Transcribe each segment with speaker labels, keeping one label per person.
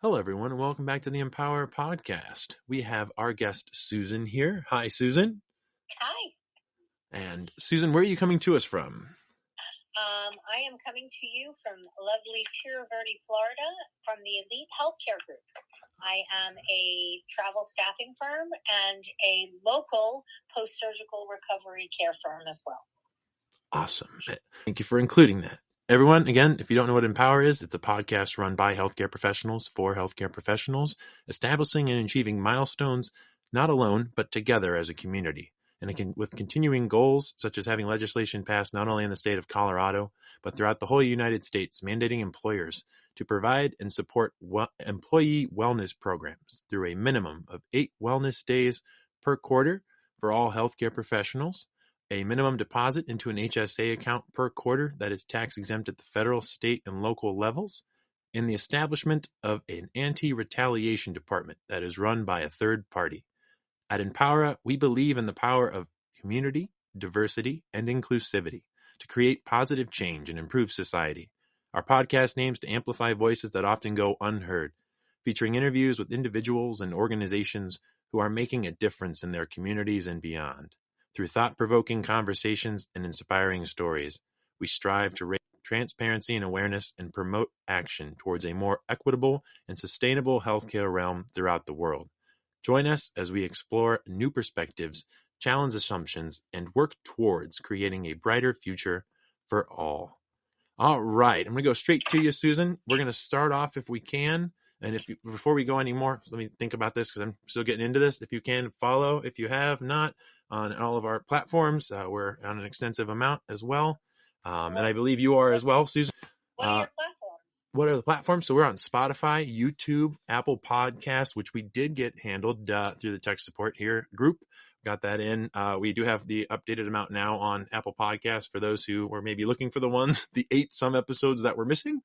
Speaker 1: Hello, everyone, and welcome back to the Empower podcast. We have our guest, Susan, here. Hi, Susan.
Speaker 2: Hi.
Speaker 1: And Susan, where are you coming to us from?
Speaker 2: I am coming to you from lovely Tierra Verde, Florida, from the Elite Healthcare Group. I am a travel staffing firm and a local post-surgical recovery care firm as well.
Speaker 1: Awesome. Thank you for including that. Everyone, again, if you don't know what Empower is, it's a podcast run by healthcare professionals for healthcare professionals, establishing and achieving milestones, not alone, but together as a community. And with continuing goals, such as having legislation passed not only in the state of Colorado, but throughout the whole United States, mandating employers to provide and support employee wellness programs through a minimum of 8 wellness days per quarter for all healthcare professionals, a minimum deposit into an HSA account per quarter that is tax exempt at the federal, state, and local levels, and the establishment of an anti-retaliation department that is run by a third party. At Empowera, we believe in the power of community, diversity, and inclusivity to create positive change and improve society. Our podcast aims to amplify voices that often go unheard, featuring interviews with individuals and organizations who are making a difference in their communities and beyond. Through thought-provoking conversations and inspiring stories, we strive to raise transparency and awareness and promote action towards a more equitable and sustainable healthcare realm throughout the world. Join us as we explore new perspectives, challenge assumptions, and work towards creating a brighter future for all. All right, I'm going to go straight to you, Susan. We're going to start off if we can. And before we go any more, let me think about this because I'm still getting into this. If you can follow, if you have not, on all of our platforms, we're on an extensive amount as well. And I believe you are as well, Susan.
Speaker 2: What are your platforms?
Speaker 1: What are the platforms? So we're on Spotify, YouTube, Apple Podcasts, which we did get handled through the tech support here group. Got that in. We do have the updated amount now on Apple Podcasts for those who were maybe looking for the 8 some episodes that were missing.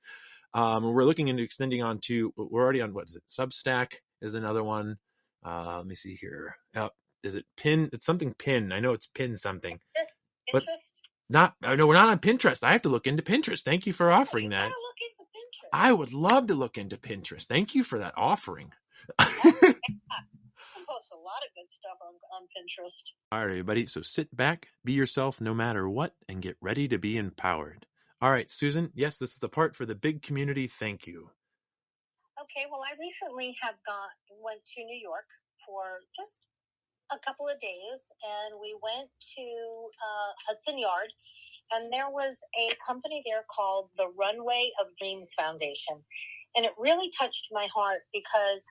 Speaker 1: We're looking into extending on to, we're already on, what is it? Substack is another one. Let me see here. Is it Pin? It's something Pin. I know it's Pin something.
Speaker 2: Pinterest?
Speaker 1: No, we're not on Pinterest. I have to look into Pinterest. Thank you for offering that.
Speaker 2: Look into Pinterest.
Speaker 1: I would love to look into Pinterest. Thank you for that offering.
Speaker 2: I post a lot of good stuff on Pinterest.
Speaker 1: All right, everybody. So sit back, be yourself no matter what, and get ready to be empowered. All right, Susan. Yes, this is the part for the big community. Thank you.
Speaker 2: Okay, well, I recently went to New York for just a couple of days, and we went to Hudson Yard, and there was a company there called the Runway of Dreams Foundation, and it really touched my heart because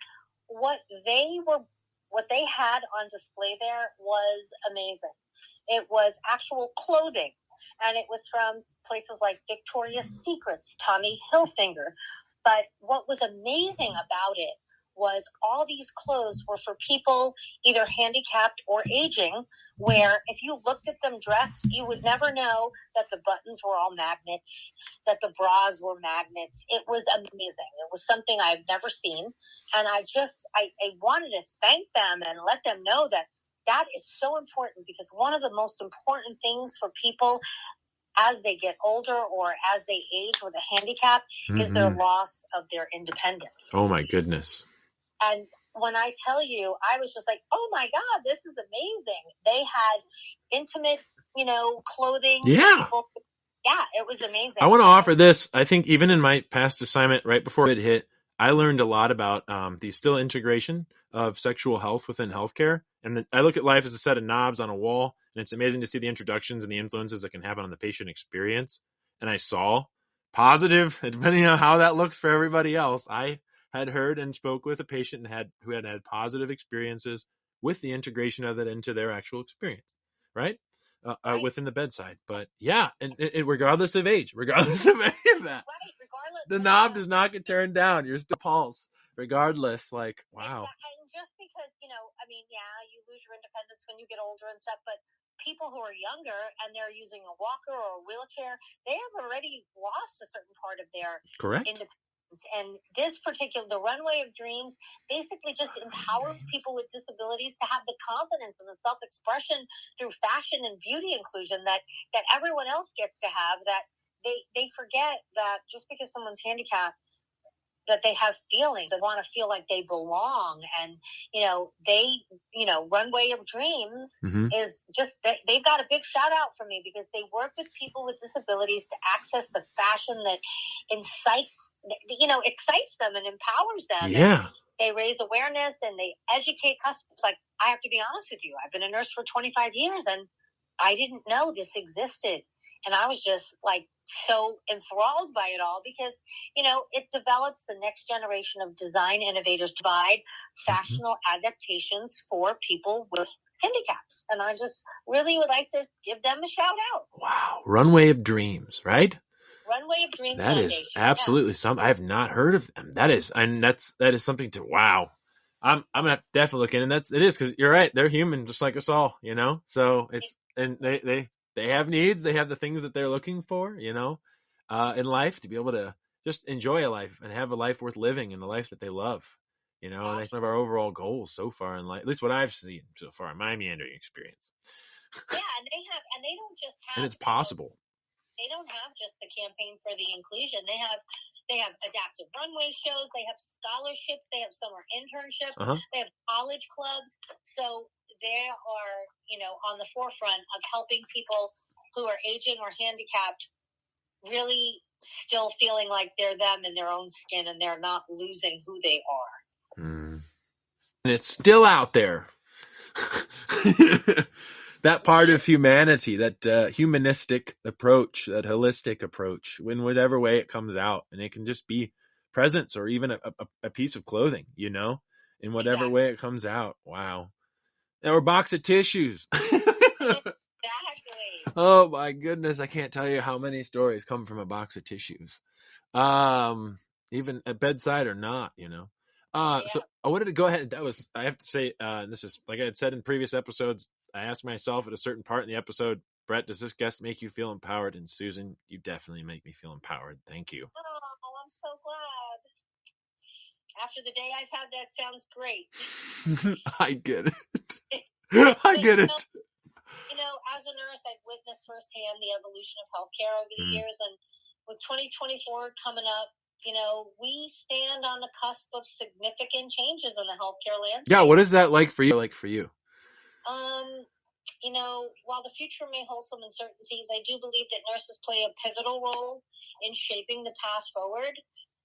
Speaker 2: what they had on display there was amazing. It was actual clothing, and it was from places like Victoria's Secrets, Tommy Hilfiger. But what was amazing about it was all these clothes were for people either handicapped or aging, where if you looked at them dressed, you would never know that the buttons were all magnets, that the bras were magnets. It was amazing. It was something I've never seen. And I wanted to thank them and let them know that is so important, because one of the most important things for people as they get older or as they age with a handicap is their loss of their independence.
Speaker 1: Oh, my goodness.
Speaker 2: And when I tell you, I was just like, oh, my God, this is amazing. They had intimate, clothing.
Speaker 1: Yeah.
Speaker 2: Yeah, it was amazing.
Speaker 1: I want to offer this. I think even in my past assignment right before it hit, I learned a lot about the still integration of sexual health within healthcare. And I look at life as a set of knobs on a wall, and it's amazing to see the introductions and the influences that can have on the patient experience. And I saw positive, depending on how that looks for everybody else. I had heard and spoke with a patient who had positive experiences with the integration of it into their actual experience, right? Within the bedside. But yeah, and regardless of age, regardless of any of that,
Speaker 2: right, regardless,
Speaker 1: the knob does not get turned down. You're still pulse, regardless. Like, wow.
Speaker 2: And just because, you lose your independence when you get older and stuff, but people who are younger and they're using a walker or a wheelchair, they have already lost a certain part of their independence. And the Runway of Dreams basically just empowers people with disabilities to have the confidence and the self-expression through fashion and beauty inclusion that everyone else gets to have, that they forget that just because someone's handicapped, that they have feelings. They want to feel like they belong. And, Runway of Dreams is just, they've got a big shout out for me because they work with people with disabilities to access the fashion that excites them and empowers them.
Speaker 1: Yeah.
Speaker 2: And they raise awareness and they educate customers. Like, I have to be honest with you, I've been a nurse for 25 years and I didn't know this existed. And I was just like so enthralled by it all because, it develops the next generation of design innovators to provide fashionable adaptations for people with handicaps. And I just really would like to give them a shout out.
Speaker 1: Wow. Runway of Dreams, right?
Speaker 2: Runway of Dreams
Speaker 1: That
Speaker 2: Foundation.
Speaker 1: is absolutely something I have not heard of them. That is something to, wow. I'm gonna have to definitely look in, and it is because you're right. They're human, just like us all, So it's, and they have needs. They have the things that they're looking for, in life, to be able to just enjoy a life and have a life worth living and a life that they love, And that's one of our overall goals so far in life, at least what I've seen so far in my meandering experience.
Speaker 2: Yeah, and they don't just have,
Speaker 1: and it's possible.
Speaker 2: They don't have just the campaign for the inclusion. They have adaptive runway shows. They have scholarships. They have summer internships. They have college clubs. So they are, on the forefront of helping people who are aging or handicapped really still feeling like they're them in their own skin and they're not losing who they are.
Speaker 1: And it's still out there. That part of humanity, that humanistic approach, that holistic approach, in whatever way it comes out. And it can just be presents or even a piece of clothing, in whatever way it comes out. Wow. Or a box of tissues.
Speaker 2: Exactly.
Speaker 1: Oh my goodness. I can't tell you how many stories come from a box of tissues. Even at bedside or not, So I wanted to go ahead. I have to say, this is, like I had said in previous episodes, I asked myself at a certain part in the episode, Brett, does this guest make you feel empowered? And Susan, you definitely make me feel empowered. Thank you.
Speaker 2: Oh, I'm so glad. After the day I've had, that sounds great.
Speaker 1: I get it. I get it.
Speaker 2: As a nurse, I've witnessed firsthand the evolution of healthcare over the years. And with 2024 coming up, we stand on the cusp of significant changes in the healthcare landscape.
Speaker 1: Yeah, what is that like for you?
Speaker 2: While the future may hold some uncertainties, I do believe that nurses play a pivotal role in shaping the path forward.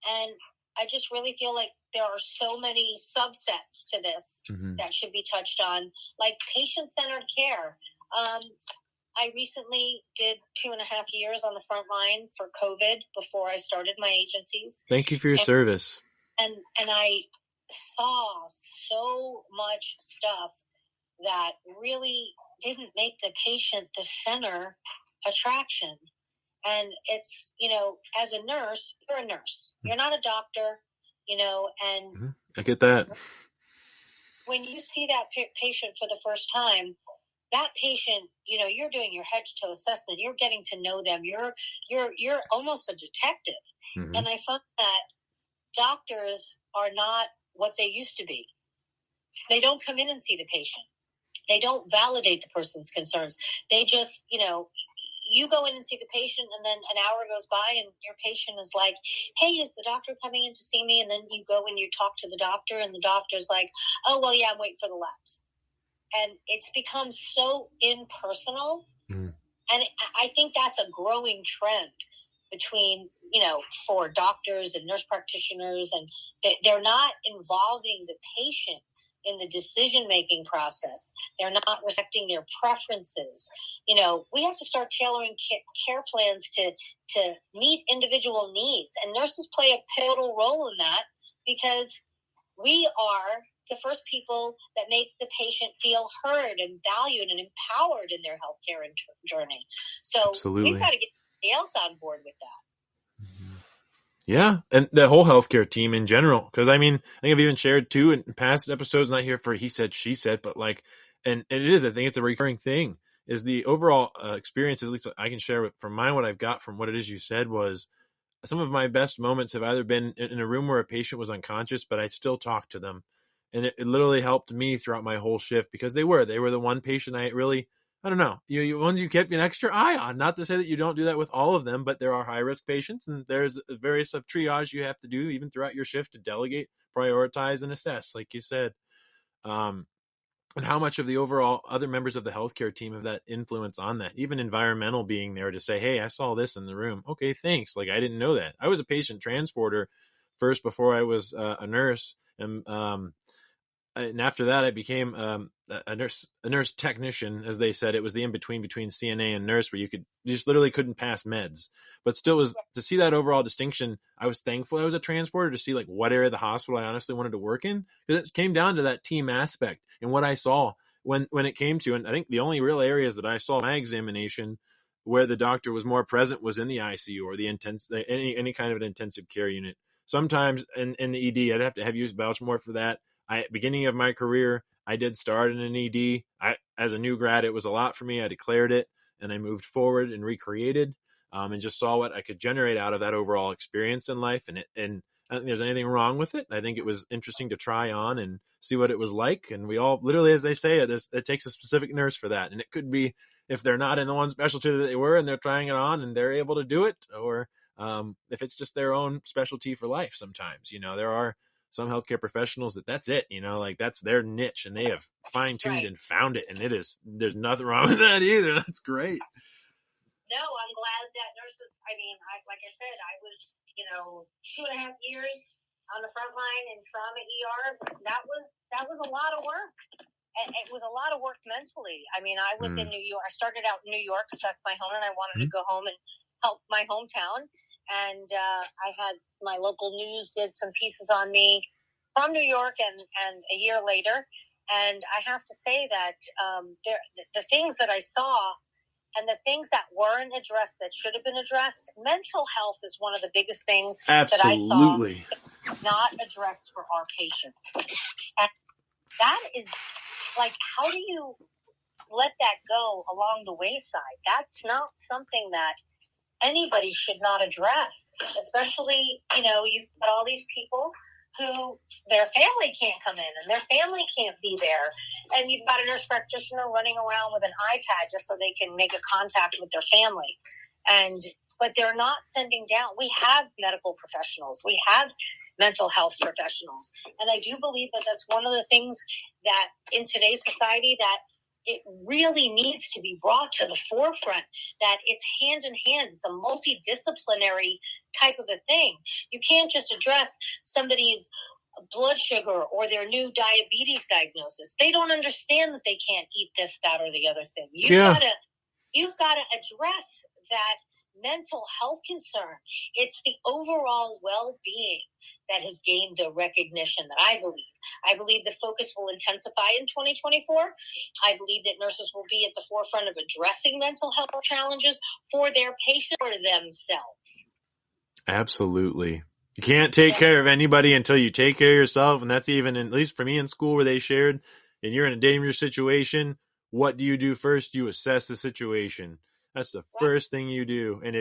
Speaker 2: And I just really feel like there are so many subsets to this that should be touched on, like patient-centered care. I recently did 2.5 years on the front line for COVID before I started my agencies.
Speaker 1: Thank you for your service.
Speaker 2: And I saw so much stuff that really didn't make the patient the center attraction. And it's, as a nurse, you're a nurse. You're not a doctor, and
Speaker 1: I get that.
Speaker 2: When you see that patient for the first time, that patient, you're doing your head to toe assessment. You're getting to know them. You're almost a detective. And I found that doctors are not what they used to be. They don't come in and see the patient. They don't validate the person's concerns. They just, you go in and see the patient, and then an hour goes by and your patient is like, hey, is the doctor coming in to see me? And then you go and you talk to the doctor, and the doctor's like, oh, well, yeah, I'm waiting for the labs. And it's become so impersonal. And I think that's a growing trend between, for doctors and nurse practitioners, and they're not involving the patient in the decision-making process. They're not respecting their preferences. We have to start tailoring care plans to meet individual needs. And nurses play a pivotal role in that because we are the first people that make the patient feel heard and valued and empowered in their healthcare journey. So
Speaker 1: Absolutely.
Speaker 2: We've got to get somebody else on board with that.
Speaker 1: Yeah, and the whole healthcare team in general. Because, I think I've even shared, too, in past episodes, not here for he said, she said, but and it is, I think it's a recurring thing, is the overall experience, at least I can share from mine, what I've got from what it is you said was, some of my best moments have either been in a room where a patient was unconscious, but I still talked to them. And it literally helped me throughout my whole shift because they were the one patient I really I don't know, ones you keep an extra eye on. Not to say that you don't do that with all of them, but there are high risk patients, and there's various of triage you have to do even throughout your shift to delegate, prioritize, and assess, like you said. Um, and how much of the overall other members of the healthcare team have that influence on that? Even environmental being there to say, hey, I saw this in the room. Okay, thanks. Like, I didn't know that. I was a patient transporter first before I was a nurse. And after that, I became a nurse technician, as they said. It was the in between CNA and nurse, where you just literally couldn't pass meds, but still was to see that overall distinction. I was thankful I was a transporter to see like what area of the hospital I honestly wanted to work in, because it came down to that team aspect and what I saw when it came to. And I think the only real areas that I saw in my examination where the doctor was more present was in the ICU or the any kind of an intensive care unit. Sometimes in the ED, I'd have to have you vouch more for that. Beginning of my career, I did start in an ED. As a new grad, it was a lot for me. I declared it, and I moved forward and recreated, and just saw what I could generate out of that overall experience in life. And I don't think there's anything wrong with it. I think it was interesting to try on and see what it was like. And we all, literally, as they say, it takes a specific nurse for that. And it could be if they're not in the one specialty that they were and they're trying it on and they're able to do it, or if it's just their own specialty for life. Sometimes, there are some healthcare professionals that's it, like that's their niche and they have fine tuned and found it. And there's nothing wrong with that either. That's great.
Speaker 2: No, I'm glad that nurses, like I said, I was, 2.5 years on the front line in trauma ER. That was a lot of work. And it was a lot of work mentally. I was in New York. I started out in New York because that's my home, and I wanted to go home and help my hometown. And I had my local news did some pieces on me from New York, and a year later. And I have to say that the things that I saw and the things that weren't addressed that should have been addressed, mental health is one of the biggest things that I saw not addressed for our patients. And that is like, how do you let that go along the wayside? That's not something that anybody should not address, especially, you've got all these people who their family can't come in and their family can't be there. And you've got a nurse practitioner running around with an iPad just so they can make a contact with their family. But they're not sending down. We have medical professionals. We have mental health professionals. And I do believe that that's one of the things that in today's society that it really needs to be brought to the forefront, that it's hand in hand. It's a multidisciplinary type of a thing. You can't just address somebody's blood sugar or their new diabetes diagnosis. They don't understand that they can't eat this, that, or the other thing. You've got to address that mental health concern. It's the overall well-being that has gained the recognition that I believe. I believe the focus will intensify in 2024. I believe that nurses will be at the forefront of addressing mental health challenges for their patients or themselves.
Speaker 1: Absolutely. You can't take care of anybody until you take care of yourself. And that's even, at least for me in school where they shared, and you're in a dangerous situation, what do you do first? You assess the situation. That's the first thing you do. And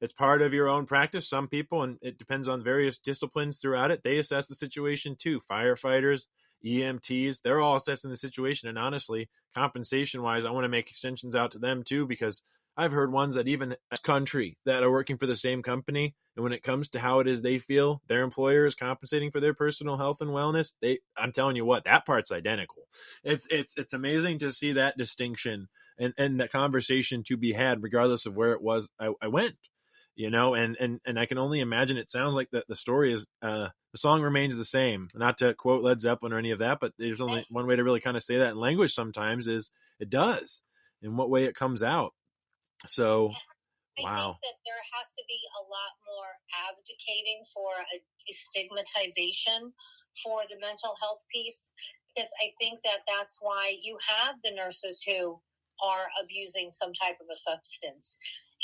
Speaker 1: it's part of your own practice. Some people, and it depends on various disciplines throughout it, they assess the situation too. Firefighters, EMTs, they're all assessing the situation. And honestly, compensation wise, I want to make extensions out to them too, because I've heard ones that even a country that are working for the same company, and when it comes to how it is they feel their employer is compensating for their personal health and wellness, I'm telling you what, that part's identical. It's amazing to see that distinction and that conversation to be had regardless of where it was I went. And I can only imagine. It sounds like the story is the song remains the same. Not to quote Led Zeppelin or any of that, but there's only one way to really kind of say that in language sometimes is it does, in what way it comes out. So, wow.
Speaker 2: I think that there has to be a lot more advocating for a destigmatization for the mental health piece, because I think that that's why you have the nurses who are abusing some type of a substance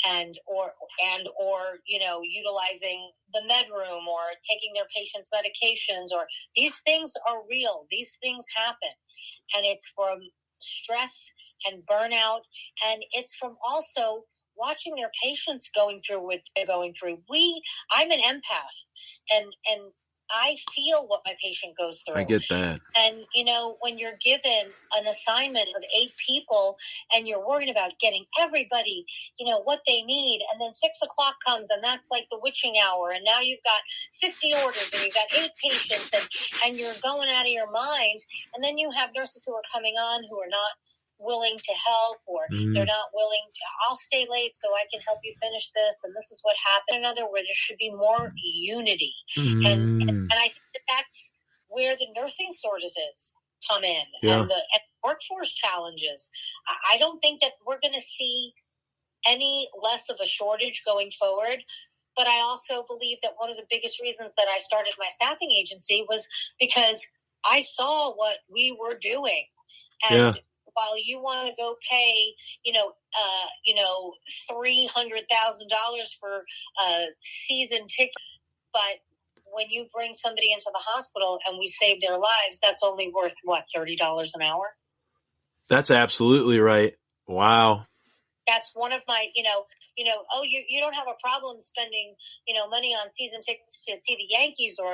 Speaker 2: and or utilizing the med room or taking their patients' medications, or these things are real. These things happen, and it's from stress and burnout, and it's from also watching their patients going through what they're going through. I'm an empath, and I feel what my patient goes through.
Speaker 1: I get that.
Speaker 2: And, when you're given an assignment of 8 people and you're worried about getting everybody, what they need, and then 6 o'clock comes and that's like the witching hour, and now you've got 50 orders and you've got 8 patients, and you're going out of your mind, and then you have nurses who are coming on who are not willing to help, or they're not willing to, I'll stay late so I can help you finish this, and this is what happened. Another, where there should be more unity. And I think that's where the nursing shortages come in, and the workforce challenges. I don't think that we're going to see any less of a shortage going forward. But I also believe that one of the biggest reasons that I started my staffing agency was because I saw what we were doing. And while you want to go pay, $300,000 for a season ticket, but when you bring somebody into the hospital and we save their lives, that's only worth what, $30 an hour?
Speaker 1: That's absolutely right. Wow.
Speaker 2: That's one of my, you don't have a problem spending, money on season tickets to see the Yankees, or,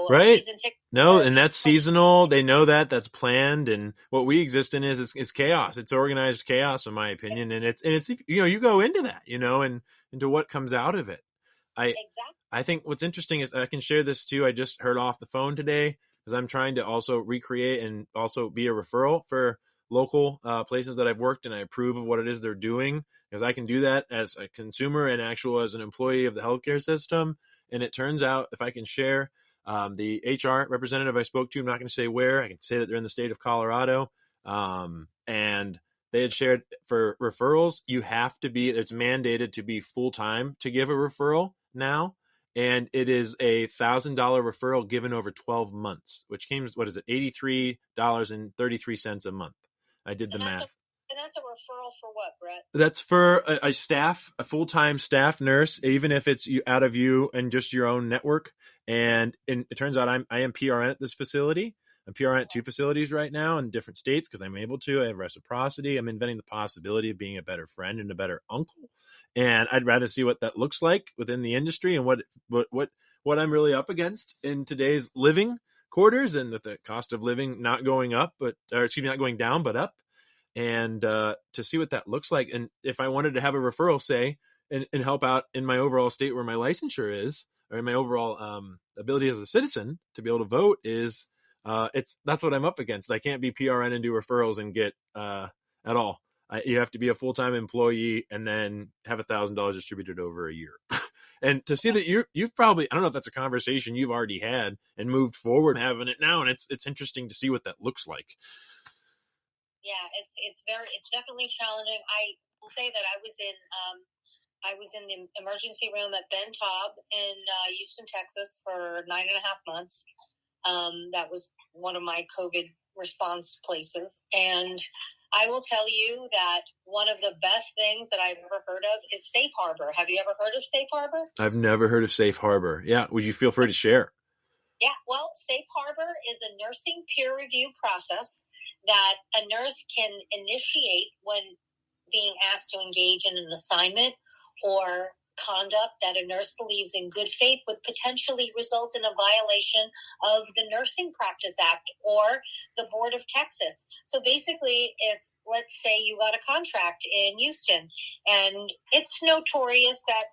Speaker 1: right.
Speaker 2: Season tickets.
Speaker 1: No, and that's seasonal. They know that. That's planned. And what we exist in is chaos. It's organized chaos, in my opinion. And it's you go into that, and into what comes out of it. I think what's interesting is I can share this too. I just heard off the phone today because I'm trying to also recreate and also be a referral for local places that I've worked, and I approve of what it is they're doing, because I can do that as a consumer and as an employee of the healthcare system. And it turns out, if I can share, the HR representative I spoke to, I'm not going to say where, I can say that they're in the state of Colorado, and they had shared for referrals, it's mandated to be full-time to give a referral now. And it is a $1,000 referral given over 12 months, which came, what is it, $83.33 a month. I did the math.
Speaker 2: And that's a referral for what, Brett?
Speaker 1: That's for a full-time staff nurse, even if it's out of you and just your own network. And it turns out I am PRN at this facility. I'm PRN at 2 facilities right now in different states because I'm able to. I have reciprocity. I'm inventing the possibility of being a better friend and a better uncle. And I'd rather see what that looks like within the industry and what I'm really up against in today's living quarters, and with the cost of living not going down, but up. And to see what that looks like. And if I wanted to have a referral, say, and help out in my overall state where my licensure is, or in my overall ability as a citizen to be able to vote, that's what I'm up against. I can't be PRN and do referrals and get at all. You have to be a full-time employee and then have $1,000 distributed over a year. And to see that you've probably, I don't know if that's a conversation you've already had and moved forward having it now, and it's interesting to see what that looks like.
Speaker 2: Yeah, it's definitely challenging. I will say that I was in the emergency room at Ben Taub in Houston, Texas for 9.5 months. That was one of my COVID response places. And I will tell you that one of the best things that I've ever heard of is Safe Harbor. Have you ever heard of Safe Harbor?
Speaker 1: I've never heard of Safe Harbor. Yeah. Would you feel free to share?
Speaker 2: Yeah, well, Safe Harbor is a nursing peer review process that a nurse can initiate when being asked to engage in an assignment or conduct that a nurse believes in good faith would potentially result in a violation of the Nursing Practice Act or the Board of Texas. So basically, if, let's say, you got a contract in Houston, and it's notorious that,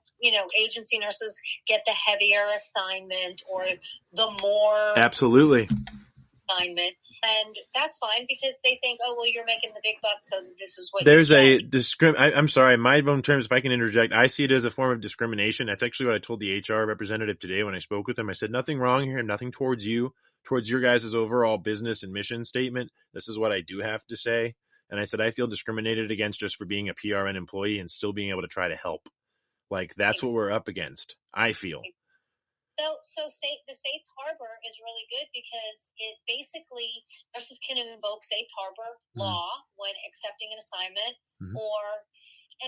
Speaker 2: agency nurses get the heavier assignment or the more
Speaker 1: absolutely
Speaker 2: assignment. And that's fine because they think, oh, well, you're making the big bucks, so this is what
Speaker 1: there's I'm sorry, my own terms, if I can interject, I see it as a form of discrimination. That's actually what I told the HR representative today when I spoke with him. I said, nothing wrong here, nothing towards you, towards your guys' overall business and mission statement. This is what I do have to say. And I said, I feel discriminated against just for being a PRN employee and still being able to try to help. Like, that's what we're up against, I feel.
Speaker 2: So the Safe Harbor is really good because it basically, nurses can invoke Safe Harbor law when accepting an assignment or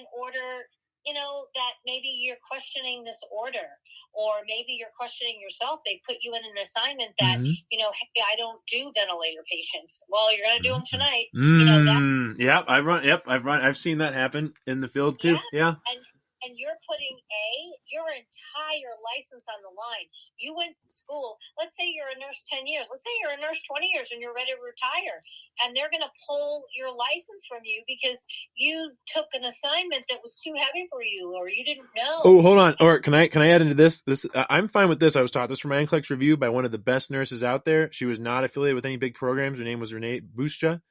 Speaker 2: an order, that maybe you're questioning this order, or maybe you're questioning yourself. They put you in an assignment that, hey, I don't do ventilator patients. Well, you're going to do them tonight.
Speaker 1: I've seen that happen in the field too. Yeah.
Speaker 2: and you're putting your entire license on the line. You went to school. Let's say you're a nurse 10 years. Let's say you're a nurse 20 years and you're ready to retire. And they're going to pull your license from you because you took an assignment that was too heavy for you or you didn't know.
Speaker 1: Oh, hold on. Or can I add into this? I'm fine with this. I was taught this from my NCLEX review by one of the best nurses out there. She was not affiliated with any big programs. Her name was Renee Buscha.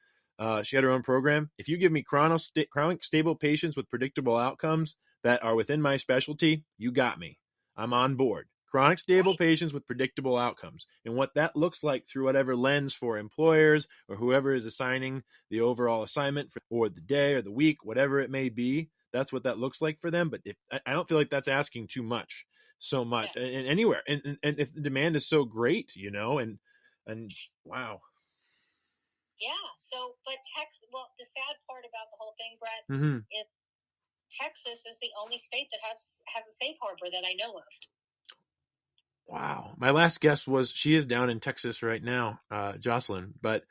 Speaker 1: She had her own program. If you give me chronic stable patients with predictable outcomes that are within my specialty, you got me. I'm on board. Chronic stable patients with predictable outcomes. And what that looks like through whatever lens for employers or whoever is assigning the overall assignment or the day or the week, whatever it may be, that's what that looks like for them. But I don't feel like that's asking too much, and anywhere. And if the demand is so great, and wow.
Speaker 2: Yeah. So, but Texas, well, the sad part about the whole thing, Brett, is Texas is the only state that has a safe harbor that I know of.
Speaker 1: Wow. My last guess was she is down in Texas right now, Jocelyn, but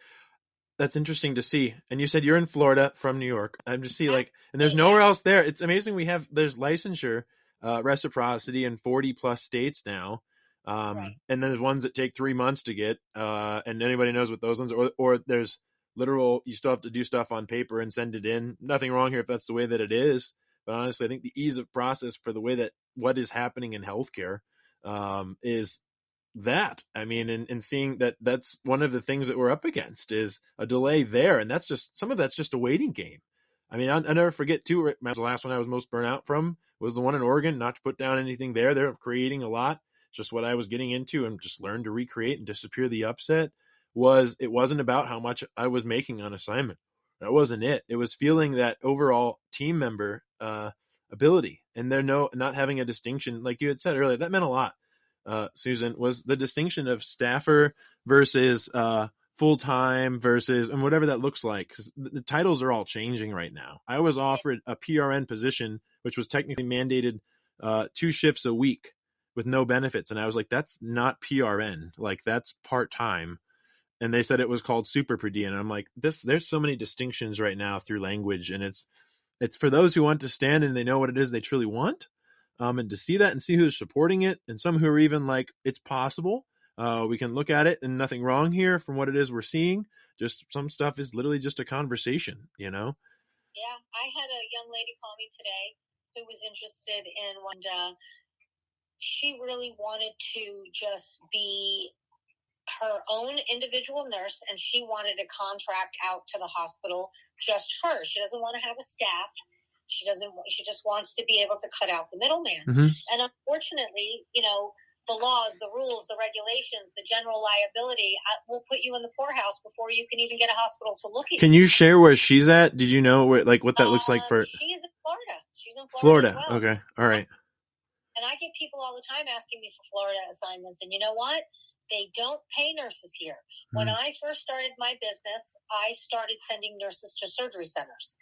Speaker 1: that's interesting to see. And you said you're in Florida from New York. I'm just and there's nowhere else there. It's amazing there's licensure, reciprocity in 40 plus states now. And then there's ones that take 3 months to get, and anybody knows what those ones are, or there's you still have to do stuff on paper and send it in. Nothing wrong here if that's the way that it is. But honestly, I think the ease of process for the way that what is happening in healthcare, is that. I mean, and seeing that's one of the things that we're up against is a delay there. And that's just, some of that's just a waiting game. I mean, I'll never forget too, the last one I was most burnt out from was the one in Oregon, not to put down anything there. They're creating a lot. Just what I was getting into and just learned to recreate and disappear the upset it wasn't about how much I was making on assignment. That wasn't it. It was feeling that overall team member, ability, and not having a distinction. Like you had said earlier, that meant a lot. Susan, was the distinction of staffer versus full-time versus, and whatever that looks like, because the titles are all changing right now. I was offered a PRN position, which was technically mandated 2 shifts a week with no benefits. And I was like, that's not PRN. Like, that's part-time. And they said it was called super per diem. And I'm like, there's so many distinctions right now through language. And it's for those who want to stand and they know what it is they truly want. And to see that and see who's supporting it, and some who are even like, it's possible. We can look at it and nothing wrong here from what it is we're seeing. Just some stuff is literally just a conversation,
Speaker 2: Yeah, I had a young lady call me today who was interested in she really wanted to just be her own individual nurse, and she wanted to contract out to the hospital just her. She doesn't want to have a staff. She just wants to be able to cut out the middleman. And unfortunately, the laws, the rules, the regulations, the general liability will put you in the poorhouse before you can even get a hospital to look at you.
Speaker 1: Can you share where she's at? Did you know what that looks like for?
Speaker 2: She's in Florida. She's in
Speaker 1: Florida.
Speaker 2: As well.
Speaker 1: Okay. All right.
Speaker 2: And I get people all the time asking me for Florida assignments. And you know what? They don't pay nurses here. When I first started my business, I started sending nurses to surgery centers.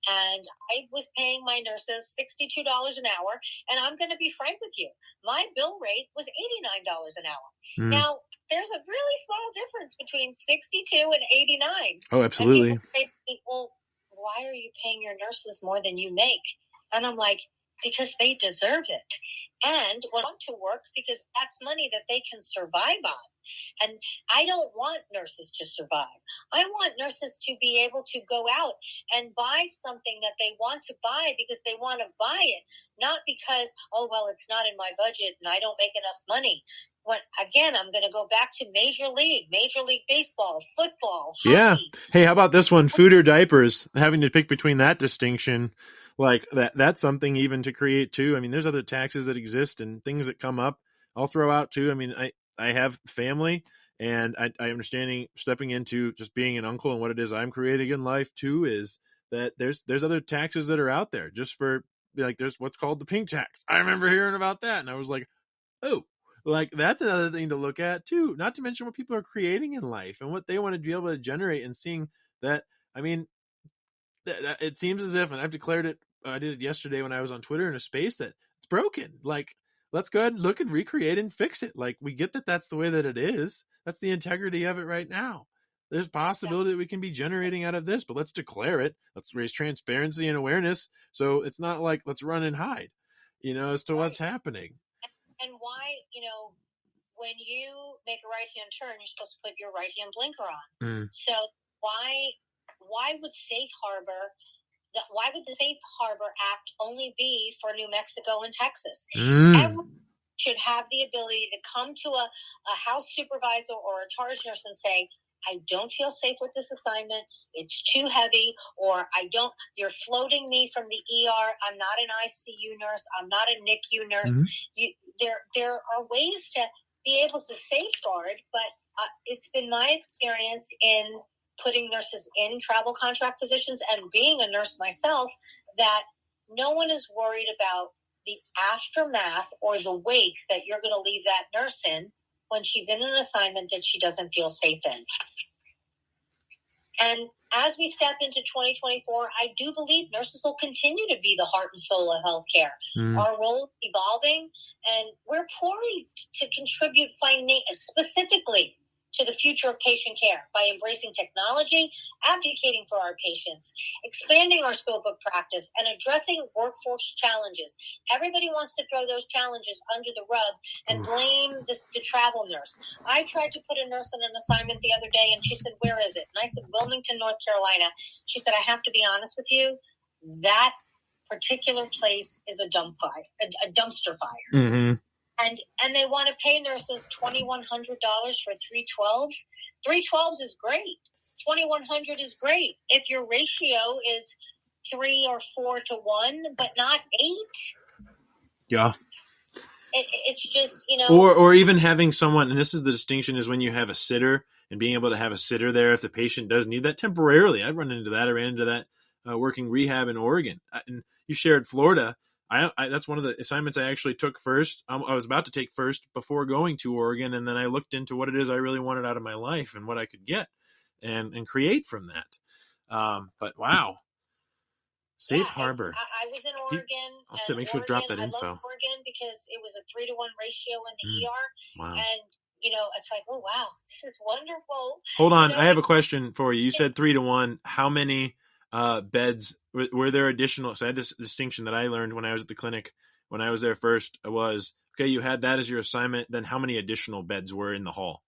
Speaker 2: And I was paying my nurses $62 an hour. And I'm going to be frank with you. My bill rate was $89 an hour. Now, there's a really small difference between 62 and 89.
Speaker 1: Oh, absolutely.
Speaker 2: And people say, well, why are you paying your nurses more than you make? And I'm like, because they deserve it. And want to work because that's money that they can survive on. And I don't want nurses to survive. I want nurses to be able to go out and buy something that they want to buy because they want to buy it, not because, oh, well, it's not in my budget and I don't make enough money. Again, I'm going to go back to Major League Baseball, football, hockey.
Speaker 1: Yeah. Hey, how about this one? Food or diapers? Having to pick between that distinction, like that's something even to create too. I mean, there's other taxes that exist and things that come up. I'll throw out too. I mean, I have family, and I understanding stepping into just being an uncle and what it is I'm creating in life too is that there's other taxes that are out there just for, like, there's what's called the pink tax. I remember hearing about that, and I was like, oh. Like, that's another thing to look at too, not to mention what people are creating in life and what they want to be able to generate, and seeing that, I mean, it seems as if, and I've declared it, I did it yesterday when I was on Twitter in a space, that it's broken. Like, let's go ahead and look and recreate and fix it. Like, we get that that's the way that it is. That's the integrity of it right now. There's possibility that we can be generating out of this, but let's declare it. Let's raise transparency and awareness. So it's not like, let's run and hide. as to what's happening.
Speaker 2: And why, when you make a right-hand turn, you're supposed to put your right-hand blinker on. So why would the Safe Harbor Act only be for New Mexico and Texas? Everyone should have the ability to come to a house supervisor or a charge nurse and say, I don't feel safe with this assignment. It's too heavy, or you're floating me from the ER. I'm not an ICU nurse. I'm not a NICU nurse. There are ways to be able to safeguard, but it's been my experience in putting nurses in travel contract positions and being a nurse myself that no one is worried about the aftermath or the wake that you're going to leave that nurse in when she's in an assignment that she doesn't feel safe in. And as we step into 2024, I do believe nurses will continue to be the heart and soul of healthcare. Our role is evolving, and we're poised to contribute specifically to the future of patient care by embracing technology, advocating for our patients, expanding our scope of practice, and addressing workforce challenges. Everybody wants to throw those challenges under the rug and blame the travel nurse. I tried to put a nurse on an assignment the other day, and she said, where is it? And I said, Wilmington, North Carolina. She said, I have to be honest with you, that particular place is a dumpster fire. Mm-hmm. And they want to pay nurses $2,100 for 312s. 312s is great. 2,100 is great if your ratio is 3 or 4 to 1, but not 8.
Speaker 1: Yeah.
Speaker 2: It's just,
Speaker 1: Or even having someone, and this is the distinction, is when you have a sitter and being able to have a sitter there if the patient does need that temporarily. I've run into that. I ran into that working rehab in Oregon. And you shared Florida. That's one of the assignments I actually took first. I was about to take first before going to Oregon, and then I looked into what it is I really wanted out of my life and what I could get and create from that. But wow. Safe Harbor.
Speaker 2: I was in Oregon.
Speaker 1: I'll have to make sure to drop that info.
Speaker 2: I love Oregon because it was a 3-to-1 ratio in the ER.
Speaker 1: Wow.
Speaker 2: And, it's like, oh, wow, this is wonderful.
Speaker 1: Hold on. I have a question for you. You said 3-to-1. How many beds were there additional? So I had this distinction that I learned when I was at the clinic when I was there first was, okay, you had that as your assignment. Then how many additional beds were in the hall?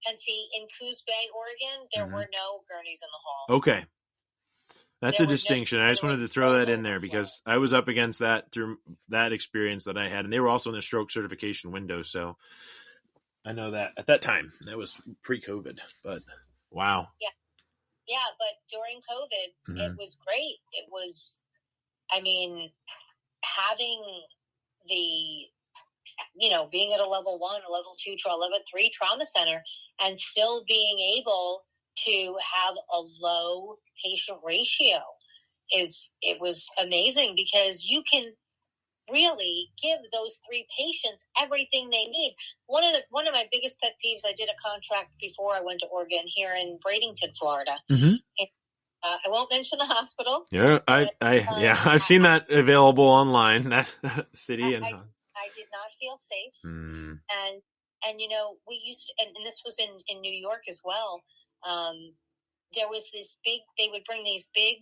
Speaker 2: And see, in Coos Bay, Oregon, there were no gurneys in the hall.
Speaker 1: Okay. That's a distinction. I just wanted to throw that in there because I was up against that through that experience that I had. And they were also in the stroke certification window. So I know that at that time, that was pre-COVID, but wow.
Speaker 2: Yeah, but during COVID, it was great. It was, having being at a level 1, a level 2, a level 3 trauma center and still being able to have a low patient ratio it was amazing because you can really give those 3 patients everything they need. One of my biggest pet peeves, I did a contract before I went to Oregon here in Bradenton, Florida. Mm-hmm. I won't mention the hospital.
Speaker 1: Yeah, I've seen that available online. That city
Speaker 2: I did not feel safe, and we used to, and this was in New York as well. There was they would bring these big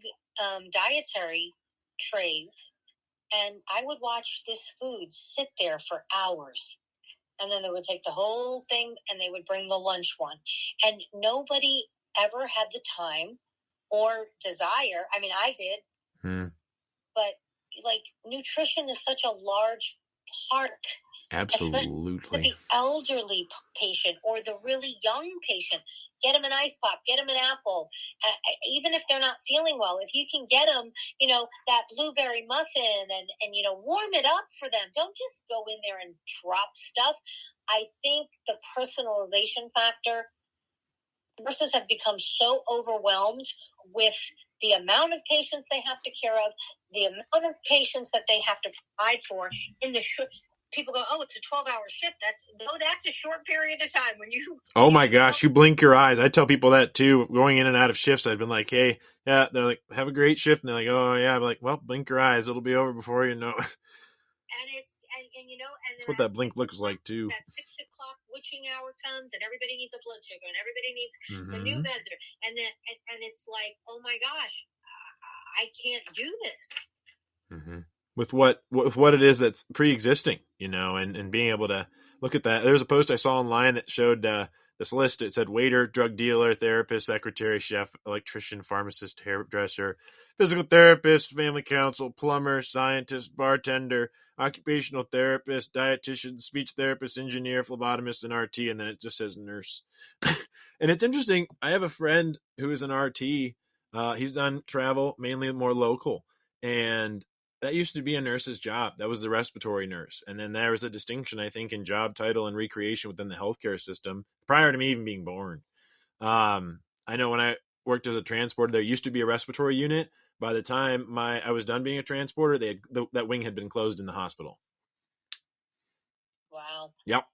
Speaker 2: dietary trays, and I would watch this food sit there for hours. And then they would take the whole thing and they would bring the lunch one. And nobody ever had the time or desire. I did. But nutrition is such a large part.
Speaker 1: Absolutely.
Speaker 2: For the elderly patient or the really young patient, get them an ice pop, get them an apple. Even if they're not feeling well, if you can get them, that blueberry muffin and warm it up for them. Don't just go in there and drop stuff. I think the personalization factor, nurses have become so overwhelmed with the amount of patients they have to care of, the amount of patients that they have to provide for in the people go, oh, it's a 12-hour shift. That's a short period of time when you.
Speaker 1: Oh my gosh, you blink your eyes. I tell people that too. Going in and out of shifts, I've been like, hey, yeah. They're like, have a great shift, and they're like, oh yeah. I'm like, well, blink your eyes. It'll be over before you know it.
Speaker 2: And it's
Speaker 1: that's what that blink looks like too.
Speaker 2: That 6 o'clock witching hour comes, and everybody needs a blood sugar, and everybody needs the new beds, and then and it's like, oh my gosh, I can't do this.
Speaker 1: with what it is that's pre-existing, and being able to look at that. There's a post I saw online that showed this list. It said waiter, drug dealer, therapist, secretary, chef, electrician, pharmacist, hairdresser, physical therapist, family counsel, plumber, scientist, bartender, occupational therapist, dietitian, speech therapist, engineer, phlebotomist, and RT, and then it just says nurse. And it's interesting. I have a friend who is an RT. He's done travel, mainly more local, and that used to be a nurse's job. That was the respiratory nurse. And then there was a distinction, I think, in job title and recreation within the healthcare system prior to me even being born. I know when I worked as a transporter, there used to be a respiratory unit. By the time I was done being a transporter, that wing had been closed in the hospital.
Speaker 2: Wow.
Speaker 1: Yep.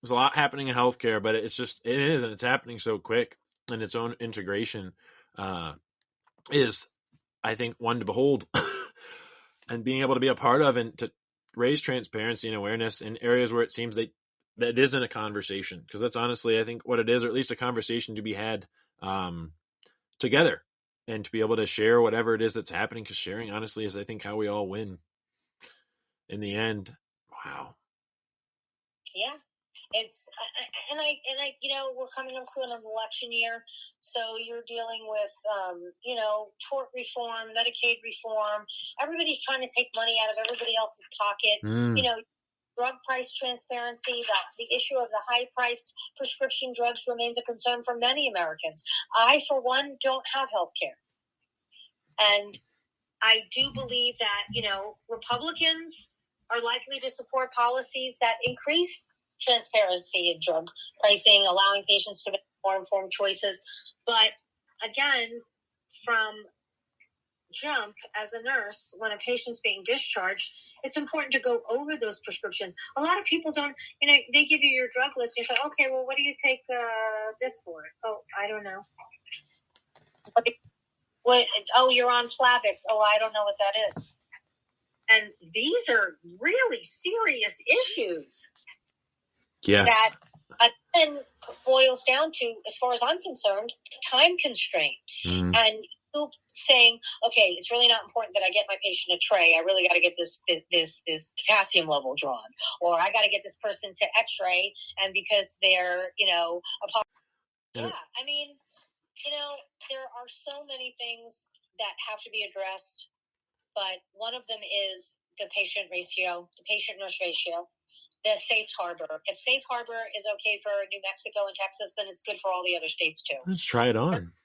Speaker 1: There's a lot happening in healthcare, but and it's happening so quick, and its own integration is, I think, one to behold. And being able to be a part of and to raise transparency and awareness in areas where it seems that isn't a conversation, because that's honestly, I think, what it is, or at least a conversation to be had together, and to be able to share whatever it is that's happening, because sharing, honestly, is, I think, how we all win in the end. Wow.
Speaker 2: Yeah. We're coming up to an election year, so you're dealing with, tort reform, Medicaid reform. Everybody's trying to take money out of everybody else's pocket. Drug price transparency, the issue of the high-priced prescription drugs remains a concern for many Americans. I, for one, don't have health care. And I do believe that, Republicans are likely to support policies that increase transparency in drug pricing, allowing patients to make more informed choices. But again, from jump as a nurse, when a patient's being discharged, it's important to go over those prescriptions. A lot of people don't, they give you your drug list. You say, okay, well, what do you take this for? Oh, I don't know. Oh, you're on Plavix. Oh, I don't know what that is. And these are really serious issues.
Speaker 1: Yes.
Speaker 2: That again boils down to, as far as I'm concerned, time constraint. And you saying, okay, it's really not important that I get my patient a tray. I really got to get this potassium level drawn, or I got to get this person to X-ray, and because they're I mean, there are so many things that have to be addressed, but one of them is the patient nurse ratio. The safe harbor. If safe harbor is okay for New Mexico and Texas, then it's good for all the other states too.
Speaker 1: Let's try it on.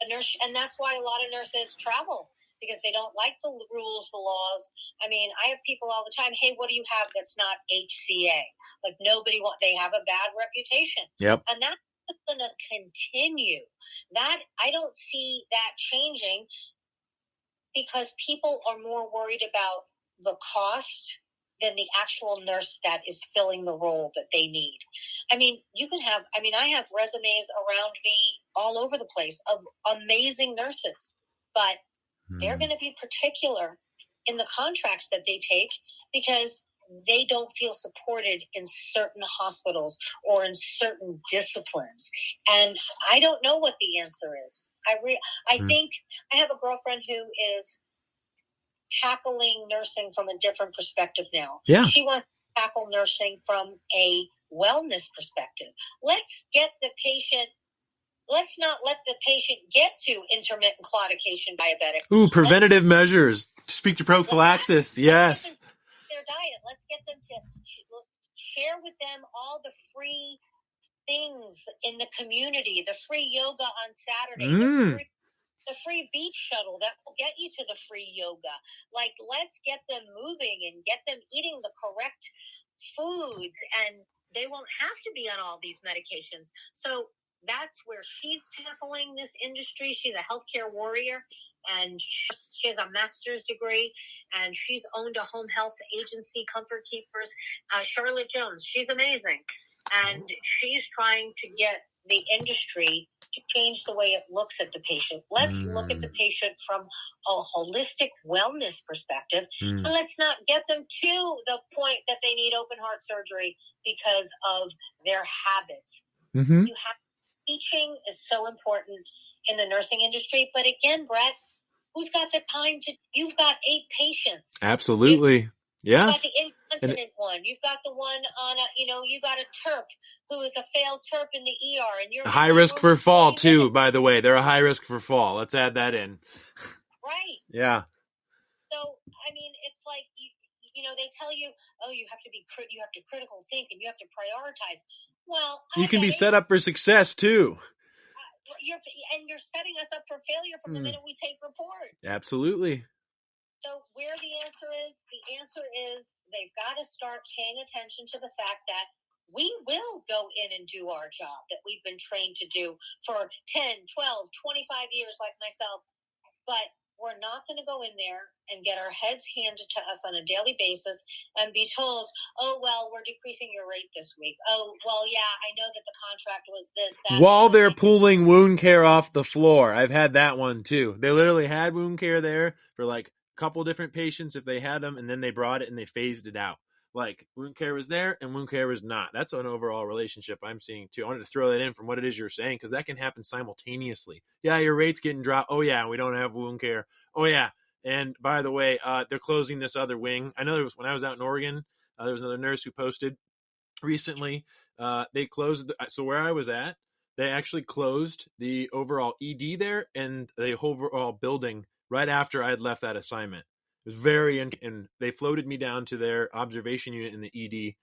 Speaker 2: And that's why a lot of nurses travel, because they don't like the rules, the laws. I mean, I have people all the time, hey, what do you have that's not HCA? Like they have a bad reputation.
Speaker 1: Yep.
Speaker 2: And that's going to continue. That I don't see that changing, because people are more worried about the cost than the actual nurse that is filling the role that they need. I mean, I have resumes around me all over the place of amazing nurses, but they're going to be particular in the contracts that they take, because they don't feel supported in certain hospitals or in certain disciplines. And I don't know what the answer is. I think I have a girlfriend who is tackling nursing from a different perspective now.
Speaker 1: Yeah.
Speaker 2: She wants to tackle nursing from a wellness perspective. Let's not let the patient get to intermittent claudication diabetic.
Speaker 1: Ooh, preventative measures. Speak to prophylaxis. Yes.
Speaker 2: Their diet. Let's get them to share with them all the free things in the community, the free yoga on Saturday, the free beach shuttle that will get you to the free yoga. Like, let's get them moving and get them eating the correct foods, and they won't have to be on all these medications. So that's where she's tackling this industry. She's a healthcare warrior, and she has a master's degree, and she's owned a home health agency, Comfort Keepers. Charlotte Jones, she's amazing. And she's trying to get the industry to change the way it looks at the patient. Let's look at the patient from a holistic wellness perspective, and let's not get them to the point that they need open heart surgery because of their habits. Teaching is so important in the nursing industry. But again, Brett, Who's got the time you've got 8 patients.
Speaker 1: Absolutely.
Speaker 2: You've got
Speaker 1: Yes.
Speaker 2: the incontinent one. You've got the one on you got a TERP who is a failed TERP in the ER, and you're
Speaker 1: A
Speaker 2: in
Speaker 1: high
Speaker 2: that
Speaker 1: risk
Speaker 2: room
Speaker 1: for
Speaker 2: in
Speaker 1: fall
Speaker 2: 40
Speaker 1: too,
Speaker 2: minutes.
Speaker 1: by the way. They're a high risk for fall. Let's add that in.
Speaker 2: Right.
Speaker 1: Yeah.
Speaker 2: So, I mean, it's like, they tell you, oh, you have to critical think and you have to prioritize. Well,
Speaker 1: you can be set up for success too.
Speaker 2: You're setting us up for failure from the minute we take reports.
Speaker 1: Absolutely.
Speaker 2: So where the answer is they've got to start paying attention to the fact that we will go in and do our job that we've been trained to do for 10, 12, 25 years like myself. But we're not going to go in there and get our heads handed to us on a daily basis and be told, oh, well, we're decreasing your rate this week. Oh, well, yeah, I know that the contract was this, that.
Speaker 1: While they're pulling wound care off the floor. I've had that one too. They literally had wound care there for like a couple different patients if they had them, and then they brought it and they phased it out. Like wound care was there and wound care was not. That's an overall relationship I'm seeing too. I wanted to throw that in from what it is you're saying because that can happen simultaneously. Yeah, your rate's getting dropped. Oh yeah, we don't have wound care. Oh yeah, and by the way, they're closing this other wing. I know there was when I was out in Oregon, there was another nurse who posted recently. They closed. So where I was at, they actually closed the overall ED there and the overall building right after I had left that assignment. It was very and they floated me down to their observation unit in the ED.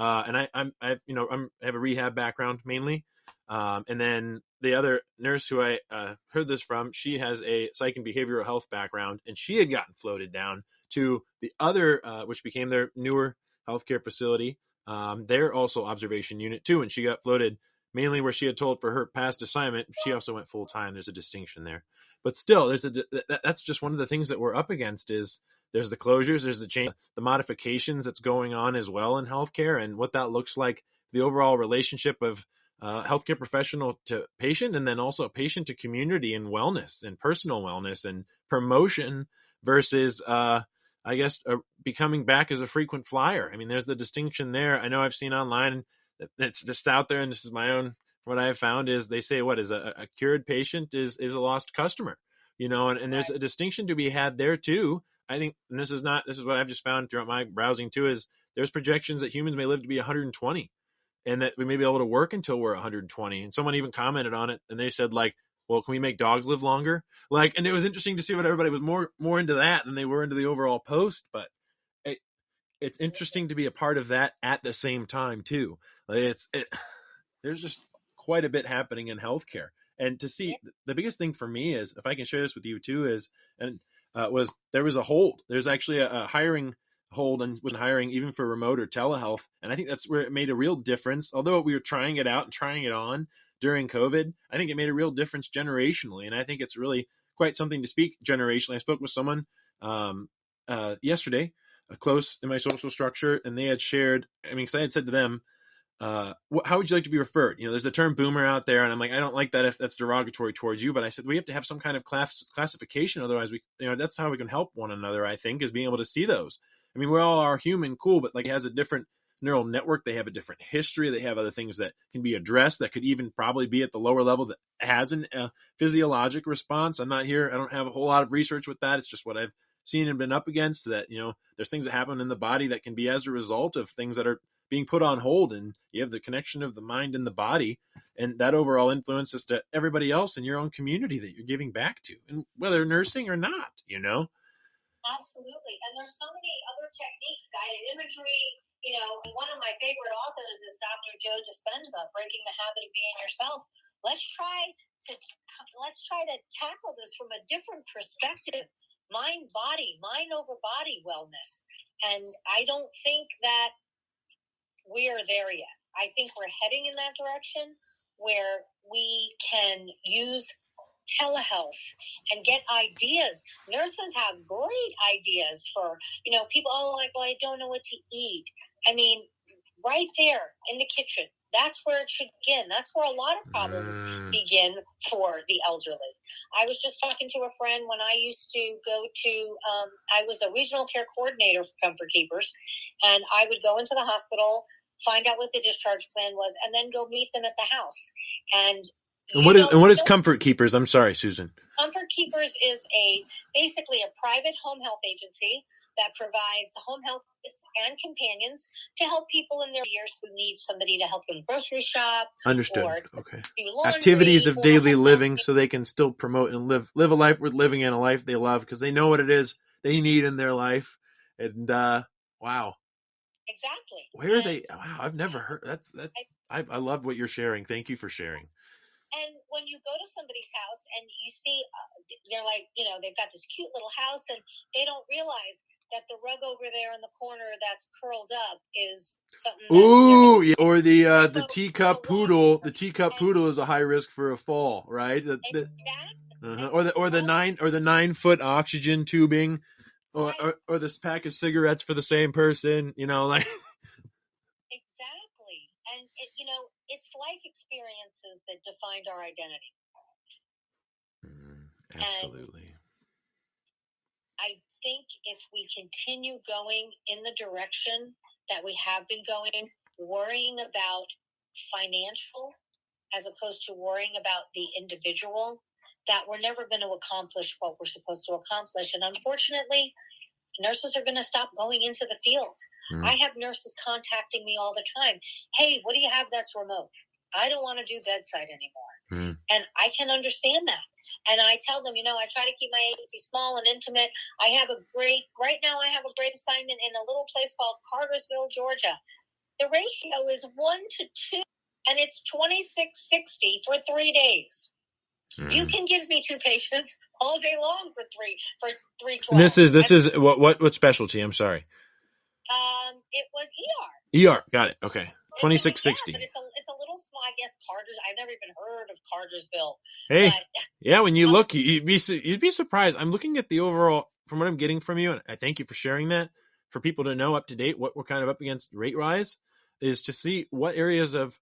Speaker 1: And I have a rehab background mainly. And then the other nurse who I heard this from, she has a psych and behavioral health background, and she had gotten floated down to the other, which became their newer healthcare facility. They're also observation unit too, and she got floated mainly where she had told for her past assignment. She also went full time. There's a distinction there, but still, that's just one of the things that we're up against. Is there's the closures, there's the change, the modifications that's going on as well in healthcare, and what that looks like. The overall relationship of healthcare professional to patient, and then also patient to community and wellness and personal wellness and promotion versus I guess becoming back as a frequent flyer. I mean, there's the distinction there. I know I've seen online that's just out there, and this is my own. What I've found is they say what is a cured patient is a lost customer, and there's a distinction to be had there too. I think, and this is what I've just found throughout my browsing too, is there's projections that humans may live to be 120, and that we may be able to work until we're 120. And someone even commented on it, and they said like, well, can we make dogs live longer? Like, and it was interesting to see what everybody was more into that than they were into the overall post. But it's interesting to be a part of that at the same time too. Like there's just quite a bit happening in healthcare, and to see the biggest thing for me is, if I can share this with you too, is was there was a hold. There's actually a hiring hold and with hiring even for remote or telehealth, and I think that's where it made a real difference. Although we were trying it out and trying it on during COVID, I think it made a real difference generationally, and I think it's really quite something to speak generationally. I spoke with someone yesterday, close in my social structure, and they had shared. I mean, because I had said to them, how would you like to be referred? There's a term boomer out there, and I'm like, I don't like that if that's derogatory towards you. But I said we have to have some kind of classification, otherwise that's how we can help one another. I think is being able to see those. I mean, we all are human, cool, but like it has a different neural network. They have a different history. They have other things that can be addressed that could even probably be at the lower level that has a physiologic response. I'm not here. I don't have a whole lot of research with that. It's just what I've seen and been up against. That there's things that happen in the body that can be as a result of things that are being put on hold, and you have the connection of the mind and the body, and that overall influences to everybody else in your own community that you're giving back to, and whether nursing or not.
Speaker 2: Absolutely. And there's so many other techniques, guided imagery. And one of my favorite authors is Dr. Joe Dispenza, Breaking the Habit of Being Yourself. Let's try to tackle this from a different perspective. Mind over body wellness. And I don't think that we are there yet. I think we're heading in that direction where we can use telehealth and get ideas. Nurses have great ideas for, people, well, I don't know what to eat. I mean, right there in the kitchen, that's where it should begin. That's where a lot of problems begin for the elderly. I was just talking to a friend when I used to go to, I was a regional care coordinator for Comfort Keepers, and I would go into the hospital, find out what the discharge plan was, and then go meet them at the house. And
Speaker 1: what is Comfort Keepers? I'm sorry, Susan.
Speaker 2: Comfort Keepers is basically a private home health agency that provides home health kits and companions to help people in their years who need somebody to help them grocery shop.
Speaker 1: Understood.
Speaker 2: Or
Speaker 1: okay.
Speaker 2: do laundry,
Speaker 1: Activities of daily living,
Speaker 2: something.
Speaker 1: so they can still promote and live a life worth living and a life they love, because they know what it is they need in their life. And wow.
Speaker 2: Exactly.
Speaker 1: Where are they? Wow, I've never heard. I love what you're sharing. Thank you for sharing.
Speaker 2: And when you go to somebody's house and you see, they're like, they've got this cute little house, and they don't realize that the rug over there in the corner that's curled up is something.
Speaker 1: Ooh, yeah. Or the teacup poodle. The teacup poodle is a high risk for a fall, right? Or the 9-foot oxygen tubing, or this pack of cigarettes for the same person. Like.
Speaker 2: Exactly. And it's life experiences that defined our identity.
Speaker 1: Absolutely.
Speaker 2: And I think if we continue going in the direction that we have been going, worrying about financial as opposed to worrying about the individual, that we're never going to accomplish what we're supposed to accomplish. And unfortunately, nurses are going to stop going into the field. I have nurses contacting me all the time. Hey, what do you have that's remote? I don't want to do bedside anymore. And I can understand that. And I tell them, I try to keep my agency small and intimate. Right now I have a great assignment in a little place called Cartersville, Georgia. The ratio is 1 to 2, and it's $26.60 for 3 days. You can give me 2 patients all day long for $3.12.
Speaker 1: This is what specialty? I'm sorry.
Speaker 2: It was ER.
Speaker 1: ER, got it. Okay, $26.60.
Speaker 2: Yeah, but it's a little small. I guess I've never even heard of Cartersville.
Speaker 1: Hey,
Speaker 2: but,
Speaker 1: yeah, when you look, you'd be surprised. I'm looking at the overall, from what I'm getting from you, and I thank you for sharing that. For people to know up to date what we're kind of up against rate rise, is to see what areas of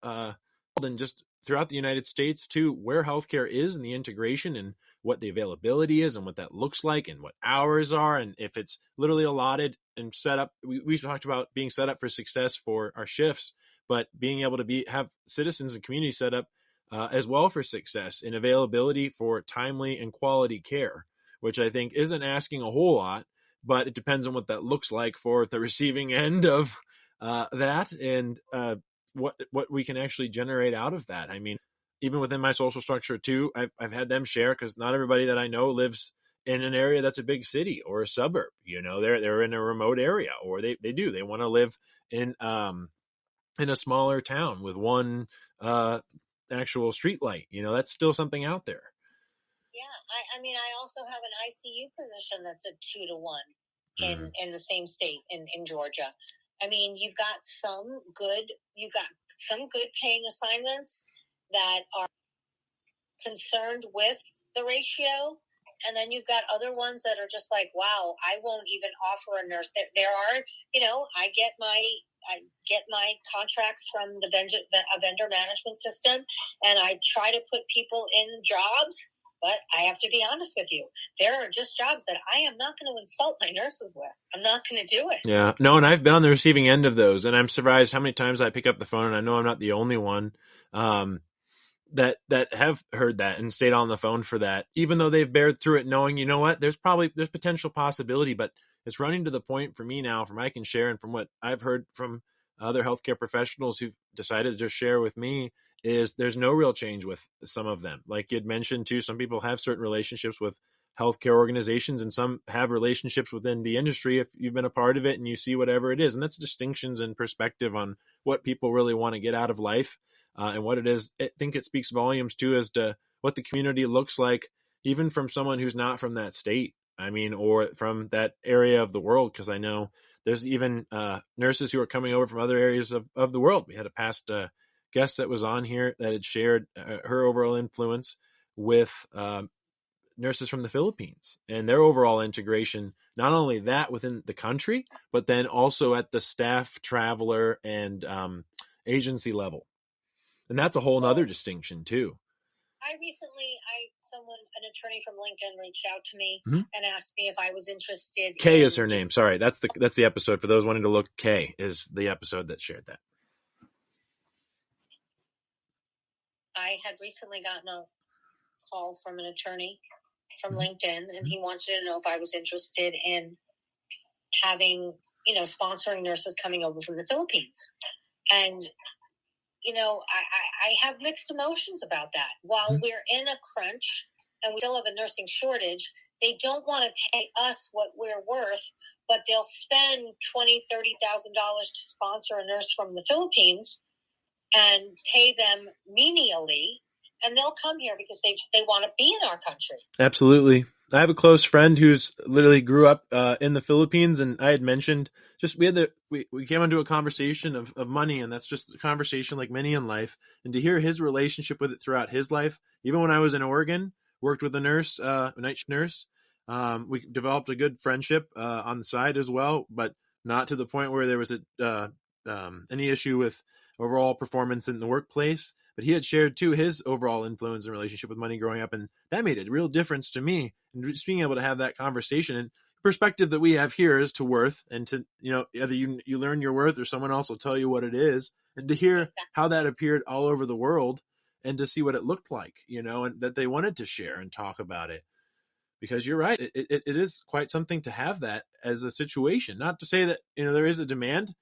Speaker 1: and just throughout the United States too, where healthcare is and the integration and what the availability is and what that looks like and what hours are, and if it's literally allotted and set up. We talked about being set up for success for our shifts, but being able to have citizens and community set up as well for success in availability for timely and quality care, which I think isn't asking a whole lot, but it depends on what that looks like for the receiving end of that, and what we can actually generate out of that. I mean, even within my social structure too, I've had them share, because not everybody that I know lives in an area that's a big city or a suburb. They're in a remote area, or they want to live in a smaller town with one actual street light. That's still something out there.
Speaker 2: Yeah, I also have an ICU position that's a 2 to 1 in the same state in Georgia. You've got some good paying assignments that are concerned with the ratio, and then you've got other ones that are just like, wow, I won't even offer a nurse. There are, I get my contracts from a vendor management system, and I try to put people in jobs. But I have to be honest with you. There are just jobs that I am not going to insult my nurses with. I'm not going to do it.
Speaker 1: Yeah. No, and I've been on the receiving end of those, and I'm surprised how many times I pick up the phone, and I know I'm not the only one that have heard that and stayed on the phone for that, even though they've bared through it, knowing, there's potential possibility, but it's running to the point for me now, from I can share, and from what I've heard from other healthcare professionals who've decided to just share with me, is there's no real change with some of them. Like you'd mentioned too, some people have certain relationships with healthcare organizations, and some have relationships within the industry if you've been a part of it and you see whatever it is. And that's distinctions and perspective on what people really want to get out of life. And what it is. I think it speaks volumes too as to what the community looks like, even from someone who's not from that state. Or from that area of the world, because I know there's even nurses who are coming over from other areas of the world. We had a past guest that was on here that had shared her overall influence with nurses from the Philippines and their overall integration, not only that within the country, but then also at the staff, traveler, and agency level. And that's a whole other distinction too.
Speaker 2: An attorney from LinkedIn reached out to me and asked me if I was interested.
Speaker 1: Kay is her name. Sorry, that's the episode. For those wanting to look, Kay is the episode that shared that.
Speaker 2: I had recently gotten a call from an attorney from LinkedIn, and he wanted to know if I was interested in having, sponsoring nurses coming over from the Philippines. And, I have mixed emotions about that. While we're in a crunch and we still have a nursing shortage, they don't want to pay us what we're worth, but they'll spend $20,000, $30,000 to sponsor a nurse from the Philippines and pay them menially, and they'll come here because they want to be in our country.
Speaker 1: Absolutely. I have a close friend who's literally grew up in the Philippines, and I had mentioned we came into a conversation of money, and that's just a conversation like many in life. And to hear his relationship with it throughout his life, even when I was in Oregon, worked with a nurse, a night nurse, we developed a good friendship on the side as well, but not to the point where there was any issue with overall performance in the workplace. But he had shared too his overall influence and relationship with money growing up, and that made a real difference to me. And just being able to have that conversation and perspective that we have here is to worth, and to either you learn your worth or someone else will tell you what it is, and to hear how that appeared all over the world, and to see what it looked like, and that they wanted to share and talk about it. Because you're right, it is quite something to have that as a situation. Not to say that there is a demand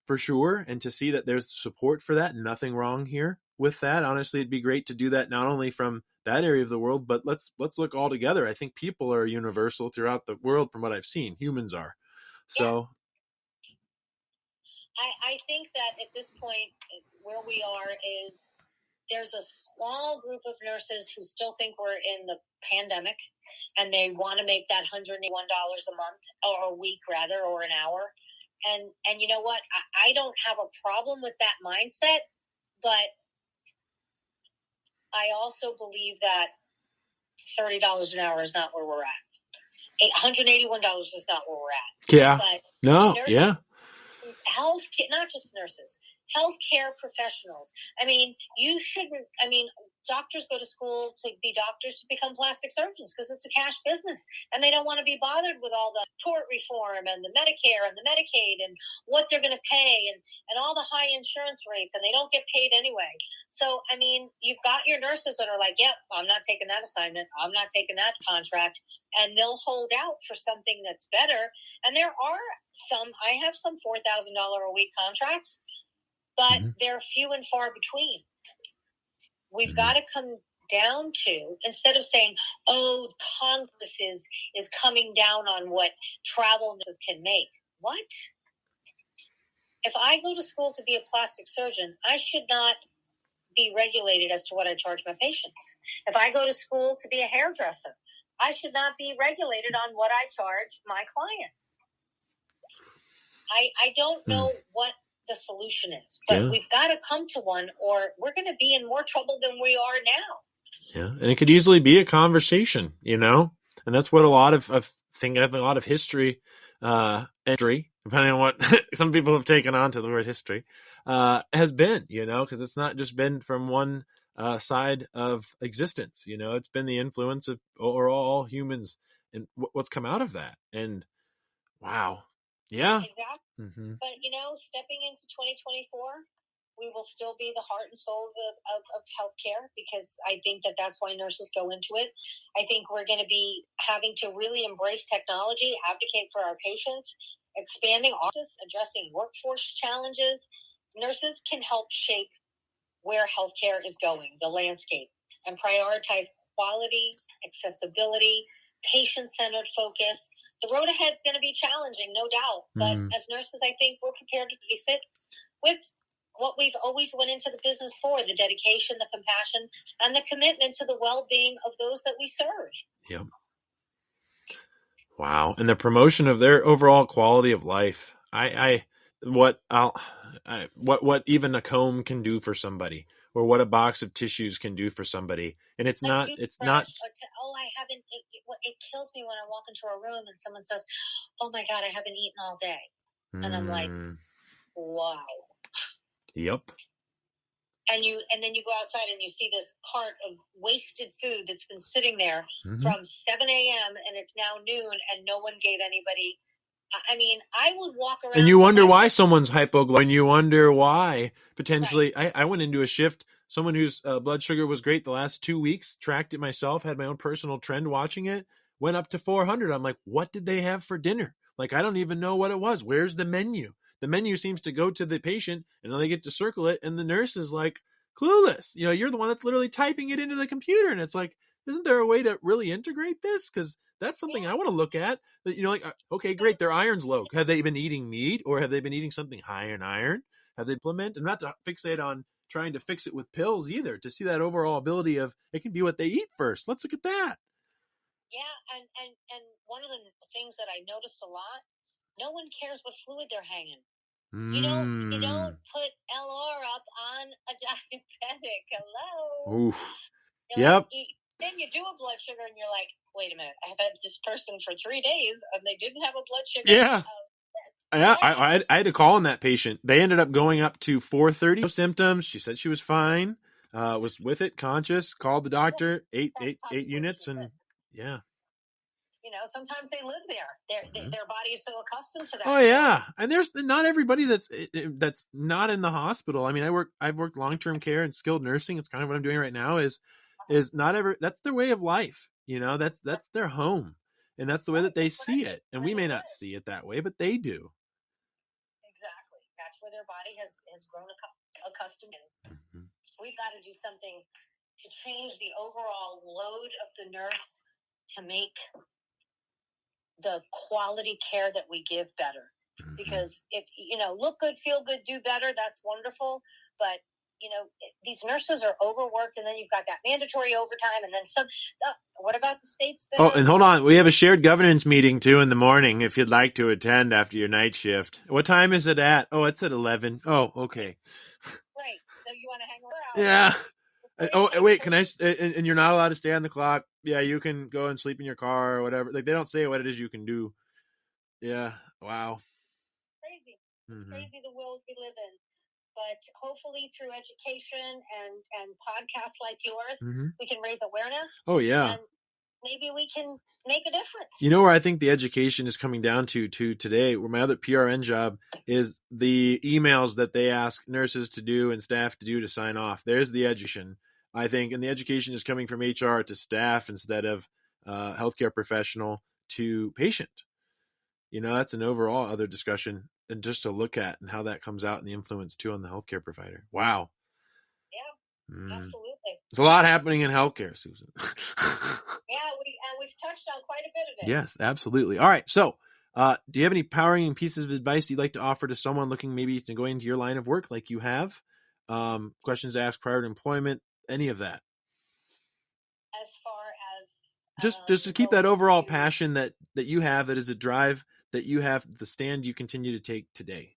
Speaker 1: for sure, and to see that there's support for that, nothing wrong here with that. Honestly, it'd be great to do that not only from that area of the world, but let's look all together. I think people are universal throughout the world from what I've seen. Humans are. So
Speaker 2: I think that at this point where we are is there's a small group of nurses who still think we're in the pandemic, and they want to make that $181 a month, or a week rather, or an hour. And you know what? I don't have a problem with that mindset, but I also believe that $30 an hour is not where we're at. $181 is not where we're at.
Speaker 1: yeah,
Speaker 2: but
Speaker 1: no,
Speaker 2: nurses,
Speaker 1: yeah,
Speaker 2: health, not just nurses, healthcare professionals. Doctors go to school to be doctors to become plastic surgeons because it's a cash business, and they don't want to be bothered with all the tort reform and the Medicare and the Medicaid and what they're going to pay and all the high insurance rates, and they don't get paid anyway. So, you've got your nurses that are like, yep, I'm not taking that assignment, I'm not taking that contract, and they'll hold out for something that's better. And there are I have some $4,000 a week contracts, but they're few and far between. We've got to come down to, instead of saying, oh, Congress is coming down on what travel nurses can make. What? If I go to school to be a plastic surgeon, I should not be regulated as to what I charge my patients. If I go to school to be a hairdresser, I should not be regulated on what I charge my clients. I don't know what the solution is, but we've got to come to one, or we're going to be in more trouble than we are now.
Speaker 1: Yeah, and it could easily be a conversation, and that's what a lot of history, depending on what some people have taken on to the word history, has been, because it's not just been from one side of existence. It's been the influence of all humans and what's come out of that. And wow, yeah,
Speaker 2: exactly.
Speaker 1: Mm-hmm.
Speaker 2: But stepping into 2024, we will still be the heart and soul of healthcare, because I think that's why nurses go into it. I think we're going to be having to really embrace technology, advocate for our patients, expanding office, addressing workforce challenges. Nurses can help shape where healthcare is going, the landscape, and prioritize quality, accessibility, patient-centered focus. The road ahead is going to be challenging, no doubt. But as nurses, I think we're prepared to face it with what we've always went into the business for: the dedication, the compassion, and the commitment to the well-being of those that we serve.
Speaker 1: Yep. Wow. And the promotion of their overall quality of life. What even a comb can do for somebody, or what a box of tissues can do for somebody. And it's not.
Speaker 2: I haven't. It kills me when I walk into a room and someone says, "Oh my God, I haven't eaten all day," and I'm like, "Wow."
Speaker 1: Yep.
Speaker 2: And then you go outside and you see this cart of wasted food that's been sitting there from 7 a.m. and it's now noon, and no one gave anybody. I would walk around.
Speaker 1: And you wonder why someone's hypoglycemic. And you wonder why potentially. Right. I went into a shift someone whose blood sugar was great the last 2 weeks, tracked it myself, had my own personal trend watching it, went up to 400. I'm like, what did they have for dinner? Like, I don't even know what it was. Where's the menu? The menu seems to go to the patient, and then they get to circle it, and the nurse is like clueless. You're the one that's literally typing it into the computer, and it's like, isn't there a way to really integrate this? Because that's something I want to look at. That, like, okay, great, their iron's low. Have they been eating meat, or have they been eating something high in iron? Have they implemented? And not to fixate on trying to fix it with pills either, to see that overall ability of it can be what they eat first. Let's look at that.
Speaker 2: Yeah, and one of the things that I noticed a lot, no one cares what fluid they're hanging. You don't put LR up on a diabetic. Hello.
Speaker 1: Oof.
Speaker 2: Yep. Then you do a blood sugar and you're like, wait a minute, I have had this person for 3 days and they didn't have a blood sugar.
Speaker 1: Yeah. I had to call on that patient. They ended up going up to 430. No symptoms. She said she was fine. Was with it, conscious. Called the doctor. Eight units, and yeah.
Speaker 2: Sometimes they live there. Their body is so accustomed to that.
Speaker 1: Oh yeah, and there's not everybody that's not in the hospital. I mean, I've worked long-term care and skilled nursing. It's kind of what I'm doing right now. Is not that's their way of life. That's their home, and that's the way that they see it. And we may not see it that way, but they do.
Speaker 2: Exactly. That's where their body has grown accustomed. And we've got to do something to change the overall load of the nurse to make the quality care that we give better. Because if look good, feel good, do better, that's wonderful. But these nurses are overworked, and then you've got that mandatory overtime, and then some. What about the states?
Speaker 1: And hold on, we have a shared governance meeting too in the morning. If you'd like to attend after your night shift, what time is it at? Oh, it's at 11. Oh, okay.
Speaker 2: Great. So you want to hang around?
Speaker 1: Yeah. Oh, wait, can I? And you're not allowed to stay on the clock. Yeah, you can go and sleep in your car or whatever. Like, they don't say what it is you can do. Yeah. Wow.
Speaker 2: Crazy. Crazy the world we live in. But hopefully through education and podcasts like yours, we can raise awareness.
Speaker 1: Oh, yeah.
Speaker 2: And maybe we can make a difference.
Speaker 1: Where I think the education is coming down to today, where my other PRN job is the emails that they ask nurses to do and staff to do to sign off. There's the education, I think, and the education is coming from HR to staff instead of healthcare professional to patient. That's an overall other discussion and just to look at and how that comes out and the influence too on the healthcare provider. Wow.
Speaker 2: Yeah, absolutely.
Speaker 1: There's a lot happening in healthcare, Susan.
Speaker 2: Yeah, we've touched on quite a bit of it.
Speaker 1: Yes, absolutely. All right. So, do you have any powering pieces of advice you'd like to offer to someone looking maybe to go into your line of work like you have? Questions to ask prior to employment, any of that?
Speaker 2: As far as
Speaker 1: just to keep that overall passion that you have, that is a drive that you have, the stand you continue to take today.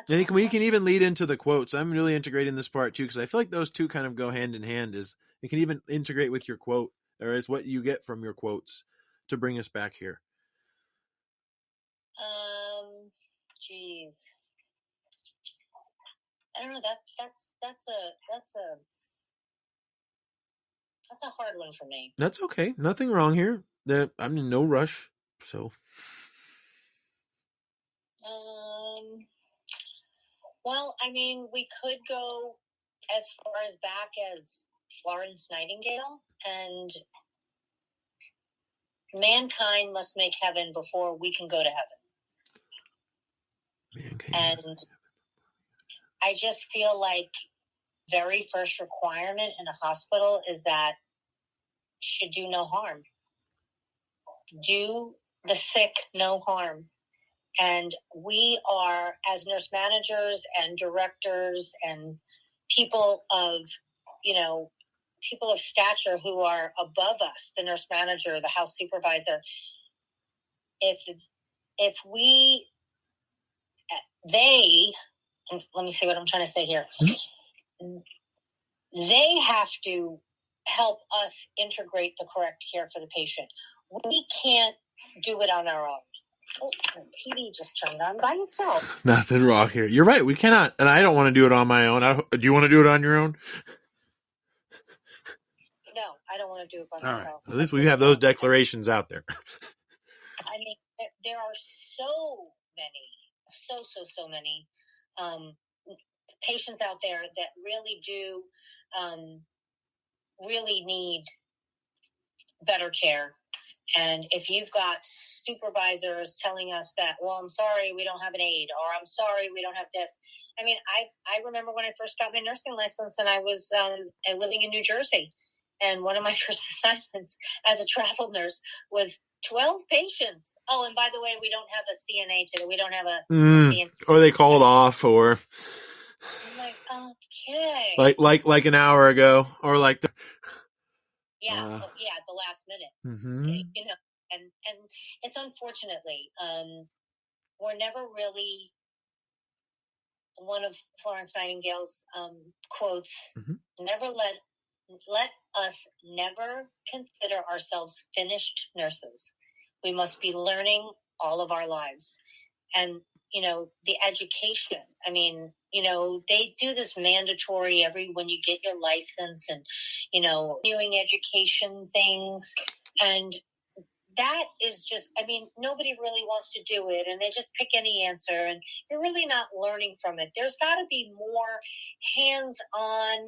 Speaker 1: And we can even lead into the quotes. I'm really integrating this part too, because I feel like those two kind of go hand in hand. Is it can even integrate with your quote, or is what you get from your quotes to bring us back here.
Speaker 2: Geez, I don't know. That's a hard one for me.
Speaker 1: That's okay. Nothing wrong here. I'm in no rush. So.
Speaker 2: Well, I mean, we could go as far as back as Florence Nightingale, and mankind must make heaven before we can go to heaven. And I just feel like very first requirement in a hospital is that should do no harm. Do the sick no harm. And we are, as nurse managers and directors and people of stature who are above us, the nurse manager, the house supervisor, let me see what I'm trying to say here. They have to help us integrate the correct care for the patient. We can't do it on our own. Oh, the TV just turned on by itself.
Speaker 1: Nothing wrong here. You're right. We cannot, and I don't want to do it on my own. Do you want to do it on your own?
Speaker 2: No, I don't want to do it by myself.
Speaker 1: Right. At least we have those declarations out there.
Speaker 2: I mean, there are so many patients out there that really do really need better care. And if you've got supervisors telling us that, well, I'm sorry, we don't have an aide, or I'm sorry, we don't have this. I mean, I remember when I first got my nursing license and I was living in New Jersey. And one of my first assignments as a travel nurse was 12 patients. Oh, and by the way, we don't have a CNA today. We don't have a CNA.
Speaker 1: Or they called off, or
Speaker 2: I'm like, okay.
Speaker 1: Like an hour ago, or like the
Speaker 2: at the last minute.
Speaker 1: Mm-hmm.
Speaker 2: You know, and it's unfortunately, we're never really, one of Florence Nightingale's quotes, never let us never consider ourselves finished nurses. We must be learning all of our lives. And, you know, the education, I mean, you know, they do this mandatory when you get your license and, you know, doing education things. And that is just, I mean, nobody really wants to do it, and they just pick any answer, and you're really not learning from it. There's got to be more hands-on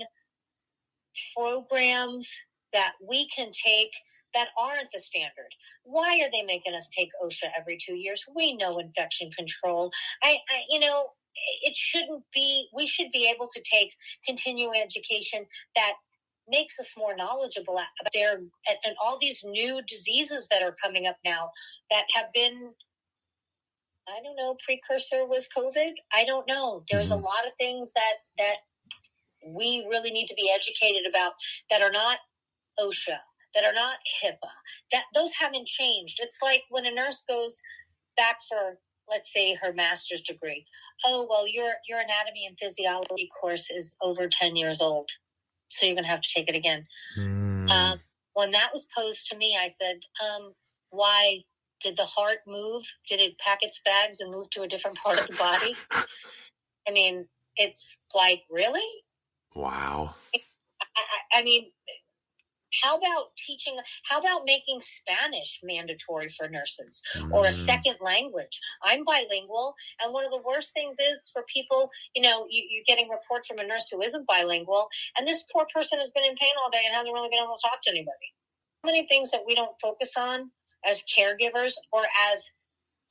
Speaker 2: programs that we can take that aren't the standard. Why are they making us take OSHA every 2 years? We know infection control. You know, it shouldn't be. We should be able to take continuing education that makes us more knowledgeable about and all these new diseases that are coming up now that have been, I don't know, precursor was COVID. I don't know. There's a lot of things that we really need to be educated about that are not OSHA, that are not HIPAA, that those haven't changed. It's like when a nurse goes back for, let's say, her master's degree. Oh, well, your anatomy and physiology course is over 10 years old, so you're going to have to take it again. When that was posed to me, I said, why did the heart move? Did it pack its bags and move to a different part of the body? I mean, it's like, really?
Speaker 1: Wow.
Speaker 2: I mean, how about making Spanish mandatory for nurses or a second language? I'm bilingual, and one of the worst things is for people, you know, you're getting reports from a nurse who isn't bilingual, and this poor person has been in pain all day and hasn't really been able to talk to anybody. How many things that we don't focus on as caregivers or as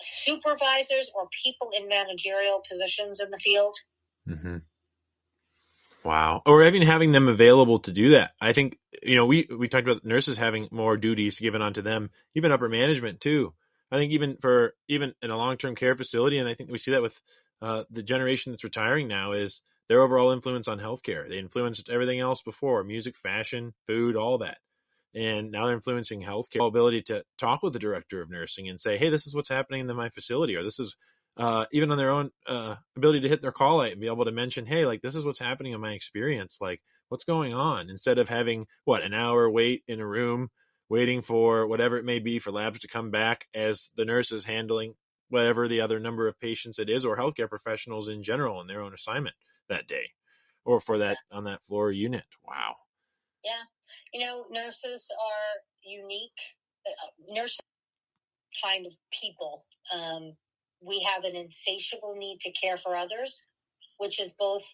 Speaker 2: supervisors or people in managerial positions in the field?
Speaker 1: Wow. Or even having them available to do that. I think, you know, we talked about nurses having more duties given onto them, even upper management too. I think even in a long-term care facility, and I think we see that with the generation that's retiring now, is their overall influence on healthcare. They influenced everything else before: music, fashion, food, all that. And now they're influencing healthcare. Ability to talk with the director of nursing and say, hey, this is what's happening in my facility, or this is even on their own ability to hit their call light and be able to mention, hey, like, this is what's happening in my experience, like, what's going on, instead of having an hour wait in a room waiting for whatever it may be for labs to come back as the nurse is handling whatever the other number of patients it is, or healthcare professionals in general in their own assignment that day or for that on that floor unit. Wow.
Speaker 2: Yeah. You know, nurses are unique. Nurses are kind of people. We have an insatiable need to care for others, which is both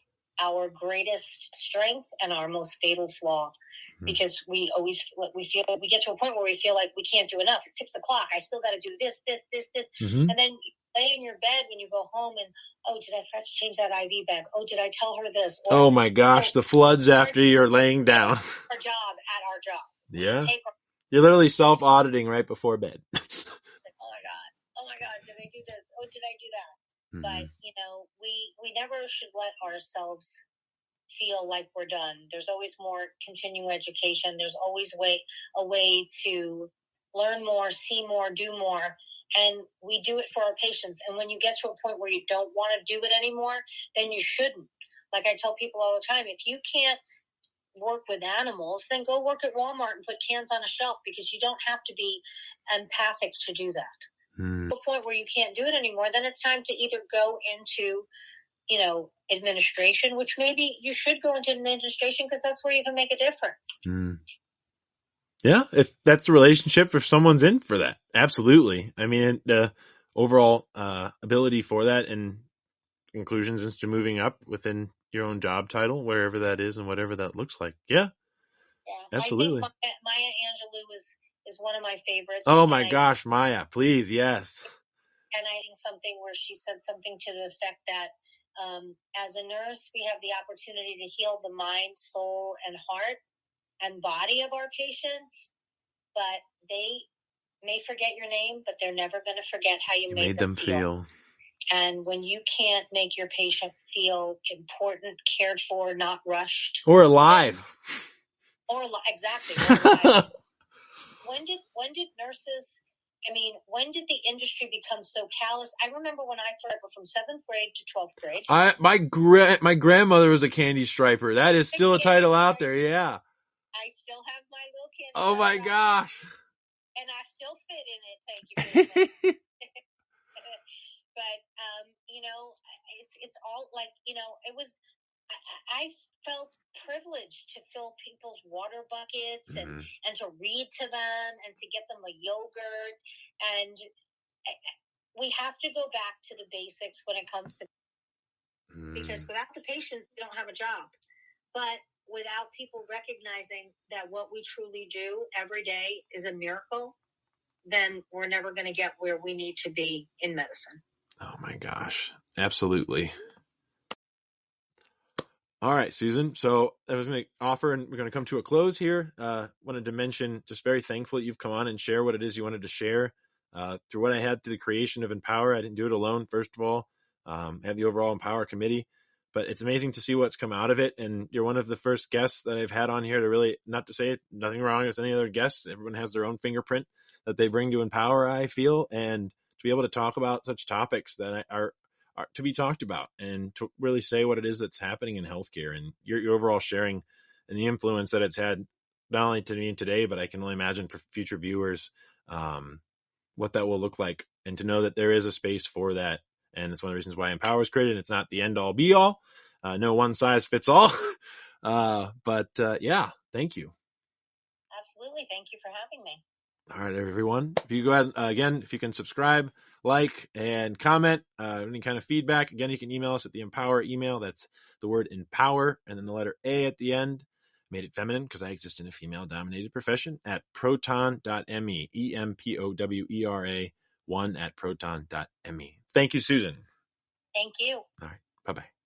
Speaker 2: our greatest strength and our most fatal flaw, because we get to a point where we feel like we can't do enough. It's 6 o'clock. I still got to do this, and then you lay in your bed when you go home and, oh, did I forget to change that IV bag? Oh, did I tell her this?
Speaker 1: Or, oh my gosh, the floods after you're laying down.
Speaker 2: Our job.
Speaker 1: Yeah. You're literally self-auditing right before bed.
Speaker 2: Oh my God, did I do this? Oh, did I do that? But, you know, we never should let ourselves feel like we're done. There's always more continuing education. There's always a way to learn more, see more, do more. And we do it for our patients. And when you get to a point where you don't want to do it anymore, then you shouldn't. Like I tell people all the time, if you can't work with animals, then go work at Walmart and put cans on a shelf, because you don't have to be empathic to do that. To a point where you can't do it anymore, then it's time to either go into, you know, administration, which maybe you should go into administration because that's where you can make a difference.
Speaker 1: Yeah, if that's the relationship, if someone's in for that, absolutely. I mean, the overall ability for that, and inclusions into moving up within your own job title, wherever that is and whatever that looks like. Yeah, absolutely.
Speaker 2: I think Maya Angelou is one of my favorites.
Speaker 1: Oh my gosh, Maya, please, yes.
Speaker 2: And I think something where she said something to the effect that as a nurse, we have the opportunity to heal the mind, soul, and heart and body of our patients, but they may forget your name, but they're never going to forget how you made them feel. And when you can't make your patient feel important, cared for, not rushed,
Speaker 1: or alive,
Speaker 2: exactly, or alive. When did nurses? I mean, when did the industry become so callous? I remember when I first from 7th grade to 12th grade.
Speaker 1: My grandmother was a candy striper. That is still a title out there. Yeah.
Speaker 2: I still have my little candy.
Speaker 1: Oh my gosh.
Speaker 2: And I still fit in it. Thank you very much. But it's all like, it was. I felt privileged to fill people's water buckets and to read to them and to get them a yogurt. And we have to go back to the basics when it comes to, because without the patient, we don't have a job. But without people recognizing that what we truly do every day is a miracle, then we're never going to get where we need to be in medicine.
Speaker 1: Oh my gosh. Absolutely. All right, Susan. So I was going to offer, and we're going to come to a close here. Wanted to mention, just very thankful that you've come on and share what it is you wanted to share. Through what I had through the creation of Empower, I didn't do it alone, first of all. I have the overall Empower committee, but it's amazing to see what's come out of it. And you're one of the first guests that I've had on here to really, not to say it, nothing wrong with any other guests. Everyone has their own fingerprint that they bring to Empower, I feel, and to be able to talk about such topics that are to be talked about and to really say what it is that's happening in healthcare and your overall sharing and the influence that it's had, not only to me today, but I can only imagine for future viewers, what that will look like, and to know that there is a space for that. And it's one of the reasons why Empower was created. It's not the end all be all. No one size fits all. But yeah, thank you.
Speaker 2: Absolutely. Thank you for having me.
Speaker 1: All right, everyone. If you go ahead, again, if you can subscribe, like, and comment, any kind of feedback, again, you can email us at the Empower email. That's the word empower and then the letter A at the end. Made it feminine because I exist in a female-dominated profession at proton.me, EMPOWERA 1 at proton.me. Thank you, Susan.
Speaker 2: Thank you.
Speaker 1: All right. Bye-bye.